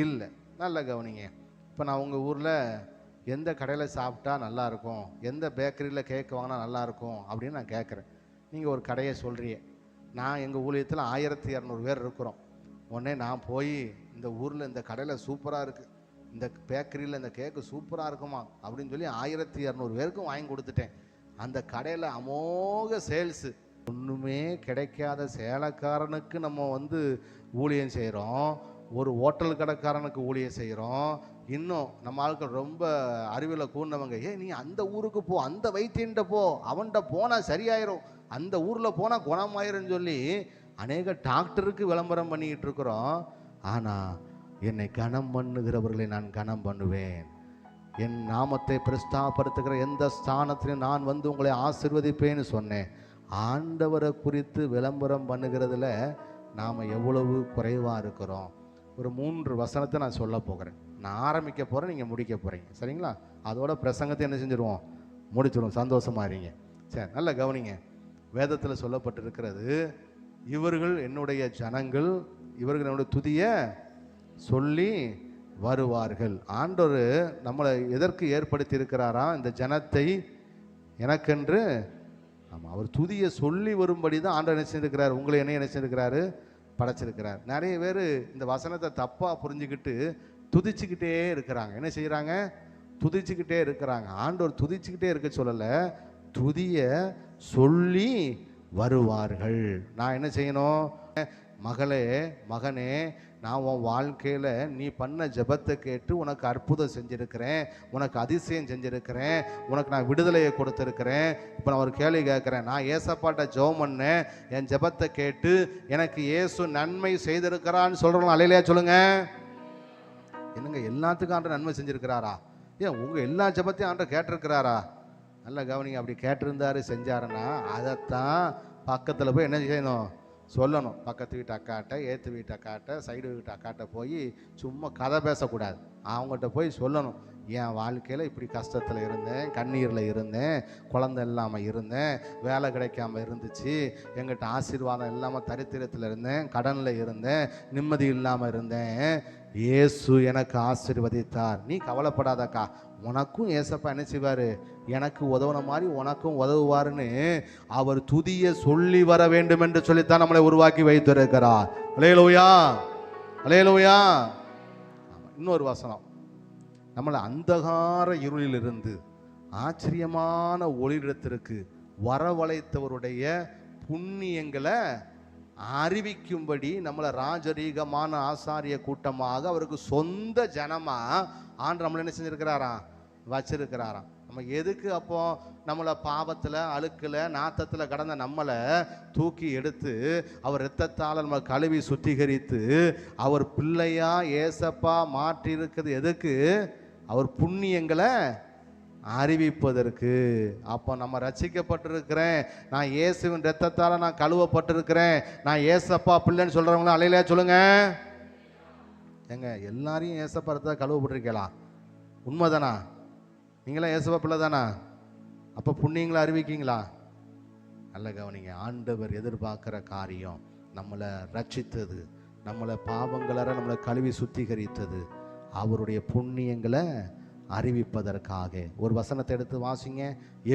இல்லை. நல்லா கவனிங்க. இப்போ நான் உங்கள் ஊரில் எந்த கடையில் சாப்பிட்டா நல்லாயிருக்கும், எந்த பேக்கரியில் கேக் வாங்கினா நல்லாயிருக்கும் அப்படின்னு நான் கேட்குறேன். நீங்கள் ஒரு கடையை சொல்கிறீங்க. நான் எங்கள் ஊழியத்தில் 1200 பேர் இருக்கிறோம். உடனே நான் போய் இந்த ஊரில் இந்த கடையில் சூப்பராக இருக்குது, இந்த பேக்கரியில் இந்த கேக்கு சூப்பராக இருக்குமா அப்படின்னு சொல்லி 1200 பேருக்கும் வாங்கி கொடுத்துட்டேன். அந்த கடையில் அமோக சேல்ஸு. ஒன்றுமே கிடைக்காத சேலைக்காரனுக்கு நம்ம ஊழியம் செய்கிறோம், ஒரு ஹோட்டல் கடைக்காரனுக்கு ஊழியம் செய்கிறோம், இன்னும் நம்ம ஆட்கள் ரொம்ப அறிவில் கூர்ந்தவங்க, நீ அந்த ஊருக்கு போ, அந்த வைத்தியன்ட்ட போ, அவன்கிட்ட போனால் சரியாயிரும், அந்த ஊரில் போனால் குணமாயிருன்னு சொல்லி அநேக டாக்டருக்கு விளம்பரம் பண்ணிக்கிட்டு இருக்கிறோம். ஆனால் என்னை கனம் பண்ணுகிறவர்களை நான் கனம் பண்ணுவேன், என் நாமத்தை பிரஸ்தாபடுத்துகிற எந்த ஸ்தானத்திலும் நான் வந்து உங்களை ஆசீர்வதிப்பேன்னு சொன்னேன். ஆண்டவரை குறித்து விளம்பரம் பண்ணுகிறதுல நாம் எவ்வளவு குறைவாக இருக்கிறோம். ஒரு 3 வசனத்தை நான் சொல்ல போகிறேன். நான் ஆரம்பிக்க போகிறேன், நீங்கள் முடிக்க போகிறீங்க, சரிங்களா? அதோட பிரசங்கத்தை என்ன செஞ்சுருவோம், முடிச்சிடுவோம். சந்தோஷமாக இருங்க. சரி, நல்ல கவனிங்க. வேதத்தில் சொல்லப்பட்டிருக்கிறது, இவர்கள் என்னுடைய ஜனங்கள், இவர்கள் என்னுடைய துதிய சொல்லி வருவார்கள். ஆண்டவர் நம்மளை எதற்கு ஏற்படுத்தி இருக்கிறாரா? இந்த ஜனத்தை எனக்கென்று. ஆமாம், அவர் துதியை சொல்லி வரும்படி தான் ஆண்டவர் என்ன செஞ்சிருக்கிறார், உங்களை என்ன செஞ்சிருக்கிறாரு, படைச்சிருக்கிறார். நிறைய பேர் இந்த வசனத்தை தப்பாக புரிஞ்சுக்கிட்டு துதிச்சுக்கிட்டே இருக்கிறாங்க. என்ன செய்கிறாங்க, துதிச்சுக்கிட்டே இருக்கிறாங்க. ஆண்டவர் துதிச்சுக்கிட்டே இருக்க சொல்லலை, துதியை சொல்லி வருவார்கள். நான் என்ன செய்யணும், மகளே மகனே, நான் உன் வாழ்க்கையில் நீ பண்ண ஜெபத்தை கேட்டு உனக்கு அற்புதம் செஞ்சுருக்கிறேன், உனக்கு அதிசயம் செஞ்சுருக்கிறேன், உனக்கு நான் விடுதலையை கொடுத்துருக்கிறேன். இப்போ நான் ஒரு கேள்வி கேட்குறேன், நான் ஏசப்பாட்ட ஜெபம் பண்ணேன், என் ஜெபத்தை கேட்டு எனக்கு இயேசு நன்மை செய்திருக்கிறான்னு சொல்கிறோம். அல்லேலூயா சொல்லுங்க. என்னங்க, எல்லாத்துக்கும் ஆண்டவர் நன்மை செஞ்சுருக்கிறாரா? ஏன் உங்கள் எல்லா ஜெபத்தையும் ஆண்டவர் கேட்டிருக்கிறாரா? நல்ல கவனிங்க. அப்படி கேட்டிருந்தாரு செஞ்சாருன்னா அதைத்தான் பக்கத்தில் போய் என்ன செய்யணும், சொல்லணும். பக்கத்து வீட்டு அக்காட்ட, ஏற்று வீட்டு அக்காட்ட, சைடு வீட்டு அக்காட்ட போய் சும்மா கதை பேசக்கூடாது. அவங்கள்ட்ட போய் சொல்லணும், என் வாழ்க்கையில் இப்படி கஷ்டத்தில் இருந்தேன், கண்ணீரில் இருந்தேன், குழந்தை இல்லாமல் இருந்தேன், வேலை கிடைக்காமல் இருந்துச்சு, எங்கிட்ட ஆசீர்வாதம் இல்லாமல் தரித்திரத்தில் இருந்தேன், கடனில் இருந்தேன், நிம்மதி இல்லாமல் இருந்தேன், இயேசு எனக்கு ஆசீர்வதித்தார். நீ கவலைப்படாதக்கா, உனக்கும் ஏசப்பா என்ன செய்வார், எனக்கு உதவுன மாதிரி உனக்கும் உதவுவார்னு அவர் துதியை சொல்லி வர வேண்டும் என்று சொல்லித்தான் நம்மளை உருவாக்கி வைத்திருக்கிறார். அல்லேலூயா, அல்லேலூயா. இன்னொரு வசனம், நம்மளை அந்தகார இருளிலிருந்து ஆச்சரியமான ஒளியிடத்திற்கு வரவழைத்தவருடைய புண்ணியங்களை அறிவிக்கும்படி நம்மளை ராஜரீகமான ஆசாரிய கூட்டமாக, அவருக்கு சொந்த ஜனமா ஆண்டு நம்மளை என்ன செஞ்சிருக்கிறாராம், வச்சிருக்கிறாராம். நம்ம எதுக்கு அப்போ நம்மளை பாவத்தில், அழுக்கில், நாத்தத்தில் கடந்த நம்மளை தூக்கி எடுத்து அவர் இரத்தத்தால் நம்ம கழுவி சுத்திகரித்து அவர் பிள்ளையா ஏசப்பா மாற்றி இருக்குது எதுக்கு, அவர் புண்ணியங்களை அறிவிப்பதற்கு. அப்போ நம்ம ரட்சிக்கப்பட்டிருக்கிறேன், நான் இயேசுவின் இரத்தத்தால் நான் கழுவப்பட்டிருக்கிறேன், நான் ஏசப்பா பிள்ளைன்னு சொல்கிறவங்களும் அல்லேலூயா சொல்லுங்க. ஏங்க, எல்லாரையும் ஏசப்பா ரத்தத்தால் கழுவப்பட்டிருக்கலாம், உண்மைதானா? நீங்களாம் ஏசப்பா பிள்ளை தானா? அப்போ புண்ணியங்களை அறிவிக்கீங்களா? நல்ல கவனிங்க. ஆண்டவர் எதிர்பார்க்குற காரியம் நம்மளை ரட்சித்தது, நம்மளை பாவங்களற நம்மளை கழுவி சுத்திகரித்தது, அவருடைய புண்ணியங்களை அறிவிப்பதற்காக. ஒரு வசனத்தை எடுத்து வாசிங்க.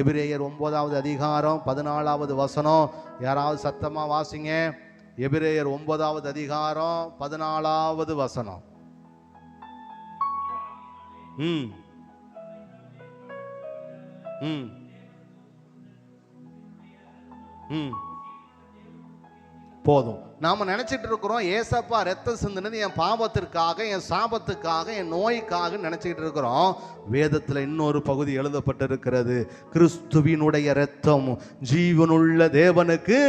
எபிரேயர் 9வது அதிகாரம் 14வது வசனம். யாராவது சத்தமா வாசிங்க. எபிரேயர் 9வது அதிகாரம் 14வது வசனம். போதும். நாம நினைச்சிட்டு இருக்கிறோம் ஏசப்பா ரத்தம் சிந்தினது என் பாவத்திற்காக, என் சாபத்துக்காக, என் நோய்க்காக நினைச்சிட்டு இருக்கிறோம். வேதத்தில் இன்னொரு பகுதி எழுதப்பட்டிருக்கிறது, கிறிஸ்துவினுடைய ரத்தம் ஜீவனுள்ள தேவனுக்கு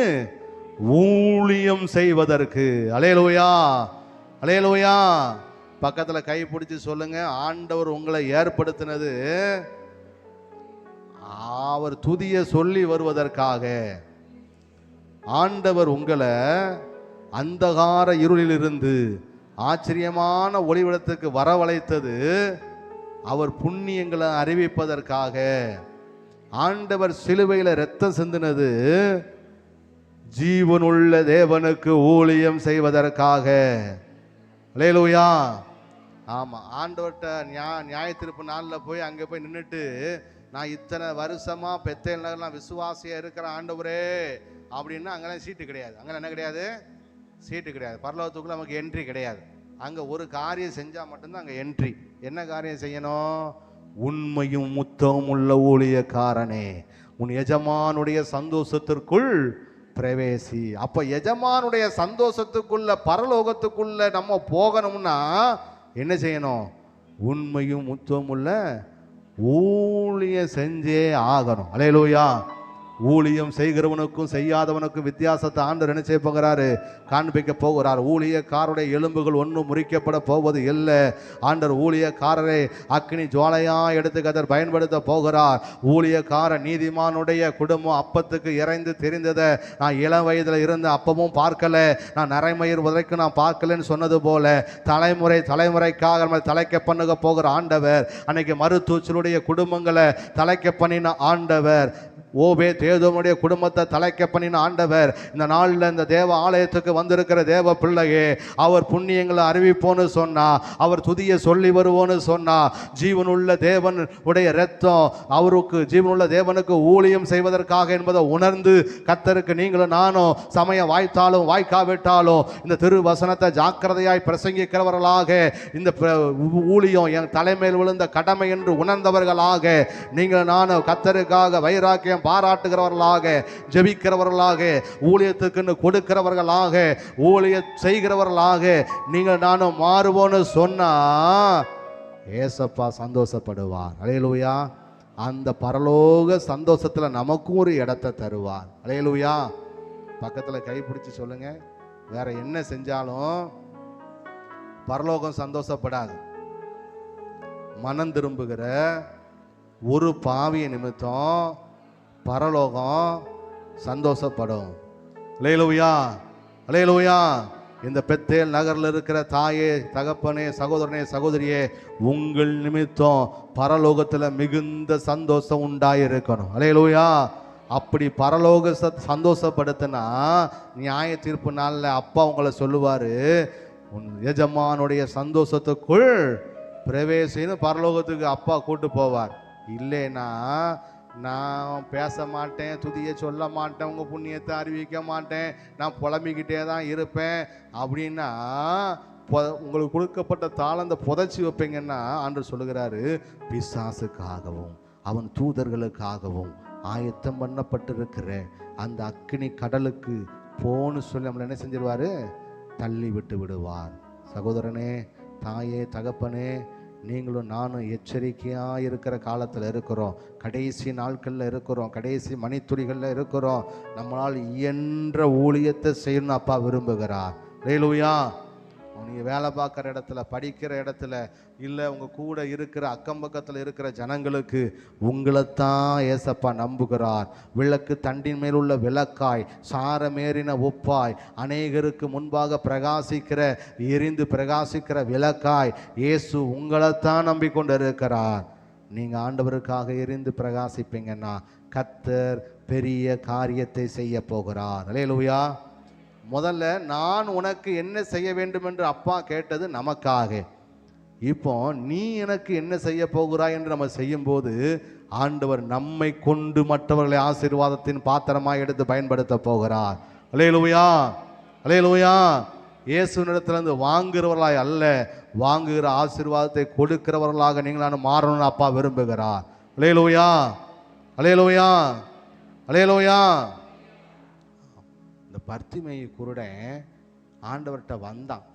ஊழியம் செய்வதற்கு. அல்லேலூயா, அல்லேலூயா. பக்கத்தில் கை பிடிச்சி சொல்லுங்க, ஆண்டவர் உங்களை ஏற்படுத்தினது அவர் துதியை சொல்லி வருவதற்காக. ஆண்டவர் உங்களை அந்தகார இருளிலிருந்து ஆச்சரியமான ஒளிவிடத்துக்கு வரவழைத்தது அவர் புண்ணியங்களை அறிவிப்பதற்காக. ஆண்டவர் சிலுவையில் இரத்தம் சிந்தினது ஜீவனுள்ள தேவனுக்கு ஊழியம் செய்வதற்காக. அல்லேலூயா. ஆமாம், ஆண்டவர்கிட்ட நியாய தீர்ப்பு நாளில் போய் அங்கே போய் நின்றுட்டு, நான் இத்தனை வருஷமா பெத்தேல் நகர்லாம் விசுவாசியா இருக்கிற ஆண்டவரே அப்படின்னா அங்கெல்லாம் சீட்டு கிடையாது. அங்கே என்ன கிடையாது, சீட்டு கிடையாது. பரலோகத்துக்குள்ள நமக்கு என்ட்ரி கிடையாது. அங்கே ஒரு காரியம் செஞ்சால் மட்டும்தான் அங்கே என்ட்ரி. என்ன காரியம் செய்யணும்? உண்மையும் முத்தமும் உள்ள ஊழியக்காரனே, உன் எஜமானுடைய சந்தோஷத்திற்குள் பிரவேசி. அப்போ எஜமானுடைய சந்தோஷத்துக்குள்ள, பரலோகத்துக்குள்ள நம்ம போகணும்னா என்ன செய்யணும்? உண்மையும் முத்துவம் உள்ள ஊழியம் செஞ்சே ஆகணும். அல்லேலூயா. ஊழியம் செய்கிறவனுக்கும் செய்யாதவனுக்கும் வித்தியாசத்தை ஆண்டவர் என்ன செய்ய போகிறாரு? காண்பிக்க போகிறார். ஊழியக்காரருடைய எலும்புகள் ஒன்றும் முறிக்கப்பட போவது இல்லை. ஆண்டவர் ஊழியக்காரரை அக்னி ஜுவாலையா எடுத்து கதர் பயன்படுத்த போகிறார். ஊழியக்கார நீதிமானுடைய குடும்பம் அப்பத்துக்கு இறைந்து தெரிந்ததை நான் இளம் வயதில் இருந்து அப்பமும் பார்க்கல, நான் நரைமயிர் வரைக்கும் நான் பார்க்கலன்னு சொன்னது போல தலைமுறைக்காக நம்ம தலைக்க பண்ணுக போகிற ஆண்டவர் அன்னைக்கு மருத்துவச்சலுடைய குடும்பங்களை தலைக்க பண்ணின ஆண்டவர், ஓபே தேவனுடைய குடும்பத்தை தலைக்க பண்ணின ஆண்டவர் இந்த நாளில் இந்த தேவ ஆலயத்துக்கு வந்திருக்கிற தேவ பிள்ளையே, அவர் புண்ணியங்களை அறிவிப்போன்னு சொன்னா, அவர் துதியை சொல்லி வருவோன்னு சொன்னா, ஜீவனுள்ள தேவன் உடைய இரத்தம் அவருக்கு ஜீவனுள்ள தேவனுக்கு ஊழியம் செய்வதற்காக என்பதை உணர்ந்து கர்த்தருக்கு நீங்களும் நானும் சமயம் வாய்த்தாலும் வாய்க்காவிட்டாலும் இந்த திருவசனத்தை ஜாக்கிரதையாய் பிரசங்கிக்கிறவர்களாக, இந்த ஊழியம் என் தலைமையில் விழுந்த கடமை என்று உணர்ந்தவர்களாக நீங்கள் நானும் கர்த்தருக்காக வைராக்கியம் பாராட்டுகிறவர்களாக, ஜெபிக்கிறவர்களாக, ஊழியத்துக்கு கொடுக்கிறவர்களாக, ஊழிய செய்கிறவர்களாக நீங்கள் நானும் மாறுவோன்னு சொன்னா ஏசப்பா சந்தோஷப்படுவார். அல்லேலூயா. அந்த பரலோக சந்தோஷத்துல நமக்கும் ஒரு இடத்தை தருவார். அல்லேலூயா. பக்கத்துல கைப்பிடிச்சு சொல்லுங்க, வேற என்ன செஞ்சாலும் பரலோகம் சந்தோஷப்படாது. மனம் திரும்புகிற ஒரு பாவிய நிமித்தம் பரலோகம் சந்தோஷப்படும். அல்லேலூயா. அல்லேலூயா. இந்த பெத்தேல் நகரில் இருக்கிற தாயே, தகப்பனே, சகோதரனே, சகோதரியே, உங்கள் நிமித்தம் பரலோகத்தில் மிகுந்த சந்தோஷம் உண்டாயிருக்கணும். அல்லேலூயா. அப்படி பரலோக சந்தோஷப்படுத்தினா நியாய தீர்ப்பு நாளில் அப்பா உங்களை சொல்லுவார், உன் எஜமானுடைய சந்தோஷத்துக்குள் பிரவேசின்னு பரலோகத்துக்கு அப்பா கூட்டு போவார். இல்லைன்னா நான் பேச மாட்டேன், துதியை சொல்ல மாட்டேன், உங்கள் புண்ணியத்தை அறிவிக்க மாட்டேன், நான் புலம்பிக்கிட்டே தான் இருப்பேன் அப்படின்னா உங்களுக்கு கொடுக்கப்பட்ட தாளந்த புதைச்சி வைப்பீங்கன்னா ஆண்டவர் சொல்லுகிறாரு, பிசாசுக்காகவும் அவன் தூதர்களுக்காகவும் ஆயத்தம் பண்ணப்பட்டிருக்கிற அந்த அக்கினி கடலுக்கு போன்னு சொல்லி நம்மளை என்ன செஞ்சிருவாரு? தள்ளி விட்டு விடுவார். சகோதரனே, தாயே, தகப்பனே, நீங்களும் நானும் எச்சரிக்கையாக இருக்கிற காலத்தில் இருக்கிறோம். கடைசி நாட்களில் இருக்கிறோம். கடைசி மணித்துளிகளில் இருக்கிறோம். நம்மளால் இயன்ற ஊழியத்தை செய்யணும்னு அப்பா விரும்புகிறார். அல்லேலூயா. நீங்கள் வேலை பார்க்குற இடத்துல, படிக்கிற இடத்துல, இல்லை உங்கள் கூட இருக்கிற அக்கம் பக்கத்தில் இருக்கிற ஜனங்களுக்கு உங்களைத்தான் ஏசப்பா நம்புகிறார். விளக்கு தண்டின் மேல் உள்ள விளக்காய், சாரமேறின உப்பாய், அநேகருக்கு முன்பாக பிரகாசிக்கிற, எரிந்து பிரகாசிக்கிற விளக்காய் இயேசு உங்களைத்தான் நம்பிக்கொண்டு இருக்கிறார். நீங்கள் ஆண்டவருக்காக எரிந்து பிரகாசிப்பீங்கன்னா கர்த்தர் பெரிய காரியத்தை செய்ய போகிறார். அல்லேலூயா. முதல்ல நான் உனக்கு என்ன செய்ய வேண்டும் என்று அப்பா கேட்டது நமக்காக. இப்போ நீ எனக்கு என்ன செய்ய போகிறாய் என்று நம்ம செய்யும்போது ஆண்டவர் நம்மை கொண்டு மற்றவர்களை ஆசீர்வாதத்தின் பாத்திரமாய் எடுத்து பயன்படுத்த போகிறார். அல்லேலூயா. அல்லேலூயா. இயேசுவினிடத்திலிருந்து வாங்குகிறவர்களாய் அல்ல, வாங்குகிற ஆசீர்வாதத்தை கொடுக்கிறவர்களாக நீங்களான மாறணும்னு அப்பா விரும்புகிறார். அல்லேலூயா. அல்லேலூயா. அல்லேலூயா. இந்த பர்த்திமேயு குருடன் ஆண்டவர்கிட்ட வந்தான்.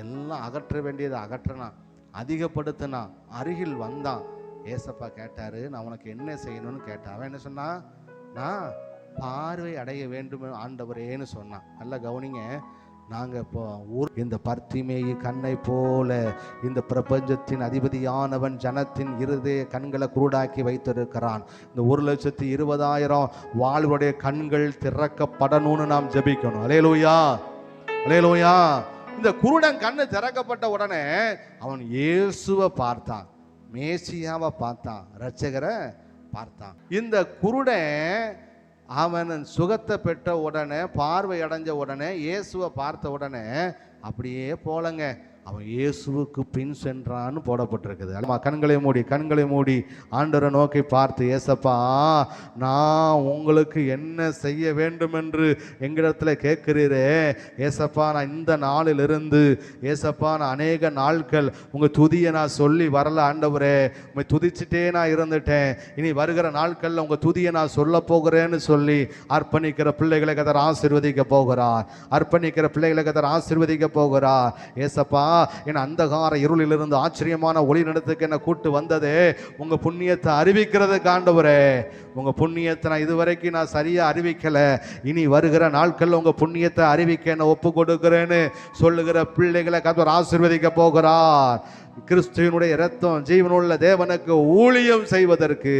எல்லாம் அகற்ற வேண்டியதை அகற்றினான், அதிகப்படுத்தினான், அருகில் வந்தான். ஏசப்பா கேட்டாரு, நான் உனக்கு என்ன செய்யணும்னு கேட்டான். அவன் என்ன சொன்னான்? நான் பார்வை அடைய வேண்டும் ஆண்டவரேன்னு சொன்னான். நல்லா கவனிங்க. நாங்கள் இப்போ இந்த பர்த்திமேயு கண்ணை போல இந்த பிரபஞ்சத்தின் அதிபதியானவன் ஜனத்தின் இருதய கண்களை குருடாக்கி வைத்திருக்கிறான். இந்த 1,20,000 வாழ்வுடைய கண்கள் திறக்கப்படணும்னு நாம் ஜெபிக்கணும். அல்லேலூயா. அல்லேலூயா. இந்த குருடன் கண்ணு திறக்கப்பட்ட உடனே அவன் இயேசுவை பார்த்தான், மேசியாவை பார்த்தான், இரட்சகரை பார்த்தான். இந்த குருடன் அவன் சுகத்தை பெற்ற உடனே, பார்வை அடைஞ்ச உடனே, இயேசுவை பார்த்த உடனே அப்படியே போலங்க அவன் இயேசுவுக்கு பின் சென்றான்னு போடப்பட்டிருக்குது. கண்களை மூடி ஆண்டவரை நோக்கி பார்த்து, ஏசப்பா நான் உங்களுக்கு என்ன செய்ய வேண்டும் என்று எங்களிடத்துல கேட்கிறீரே ஏசப்பா, நான் இந்த நாளிலிருந்து ஏசப்பா நான் அநேக நாட்கள் உங்கள் துதியை நான் சொல்லி வரல ஆண்டவரே, உங்களை துதிச்சுட்டே நான் இருந்துட்டேன், இனி வருகிற நாட்களில் உங்கள் துதியை நான் சொல்ல போகிறேன்னு சொல்லி அர்ப்பணிக்கிற பிள்ளைகளை கர்த்தர் ஆசீர்வதிக்க போகிறார். அர்ப்பணிக்கிற பிள்ளைகளை கர்த்தர் ஆசீர்வதிக்க போகிறார். ஏசப்பா என் அந்தகார இருளிலிருந்து ஆச்சரியமான ஒளி நடத்துக்கு என்னை கூட்டு வந்ததே உங்க புண்ணியத்தை அறிவிக்கிறதுக்கு ஆண்டவரே. உங்க புண்ணியத்தை நான் இதுவரைக்கும் நான் சரியா அறிவிக்கல, இனி வருகிற நாட்கள்ல உங்க புண்ணியத்தை அறிவிக்க என்ன ஒப்பு கொடுக்கிறேன்னு சொல்லுகிற பிள்ளைகளை கர்த்தர் ஆசீர்வதிக்க போகிறார். கிறிஸ்துவினுடைய இரத்தம் ஜீவனுள்ள தேவனுக்கு ஊழியம் செய்வதற்கு,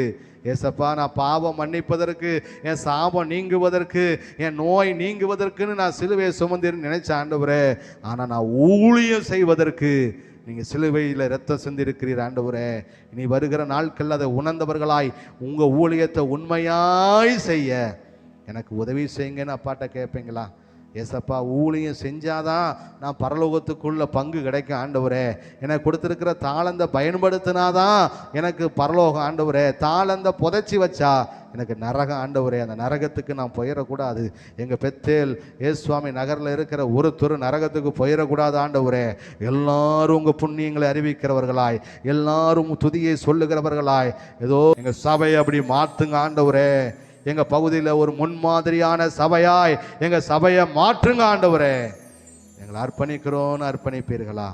ஏசப்பா நான் பாவம் மன்னிப்பதற்கு, என் சாபம் நீங்குவதற்கு, என் நோய் நீங்குவதற்குன்னு நான் சிலுவையை சுமந்து நினைச்ச ஆண்டவரே, ஆனால் நான் ஊழியம் செய்வதற்கு நீங்கள் சிலுவையில் இரத்தம் சிந்திருக்கிறீர் ஆண்டவரே. இனி வருகிற நாட்கள் அதை உணர்ந்தவர்களாய் உங்கள் ஊழியத்தை உண்மையாய் செய்ய எனக்கு உதவி செய்யுங்கன்னு அப்பாட்ட கேட்பீங்களா? ஏசப்பா ஊழியம் செஞ்சாதான் நான் பரலோகத்துக்குள்ள பங்கு கிடைக்கும் ஆண்டவரே. எனக்கு கொடுத்துருக்கிற தாளந்த பயன்படுத்தினாதான் எனக்கு பரலோகம் ஆண்டவரே. தாளந்த புதைச்சி வச்சா எனக்கு நரகம் ஆண்டவரே. அந்த நரகத்துக்கு நான் போயிடக்கூடாது. எங்கள் பெத்தேல் ஏசுவாமி நகரில் இருக்கிற ஒரு நரகத்துக்கு போயிடக்கூடாது ஆண்டவரே. எல்லாரும் உங்கள் புண்ணியங்களை அறிவிக்கிறவர்களாய், எல்லாரும் துதியை சொல்லுகிறவர்களாய், ஏதோ எங்கள் சபையை அப்படி மாற்றுங்க ஆண்டவரே. எங்க பகுதியில் ஒரு முன்மாதிரியான சபையாய் எங்க சபையை மாற்றுங்க ஆண்டவரே. எங்களை அர்ப்பணிக்கிறோன்னு அர்ப்பணிப்பீர்களா?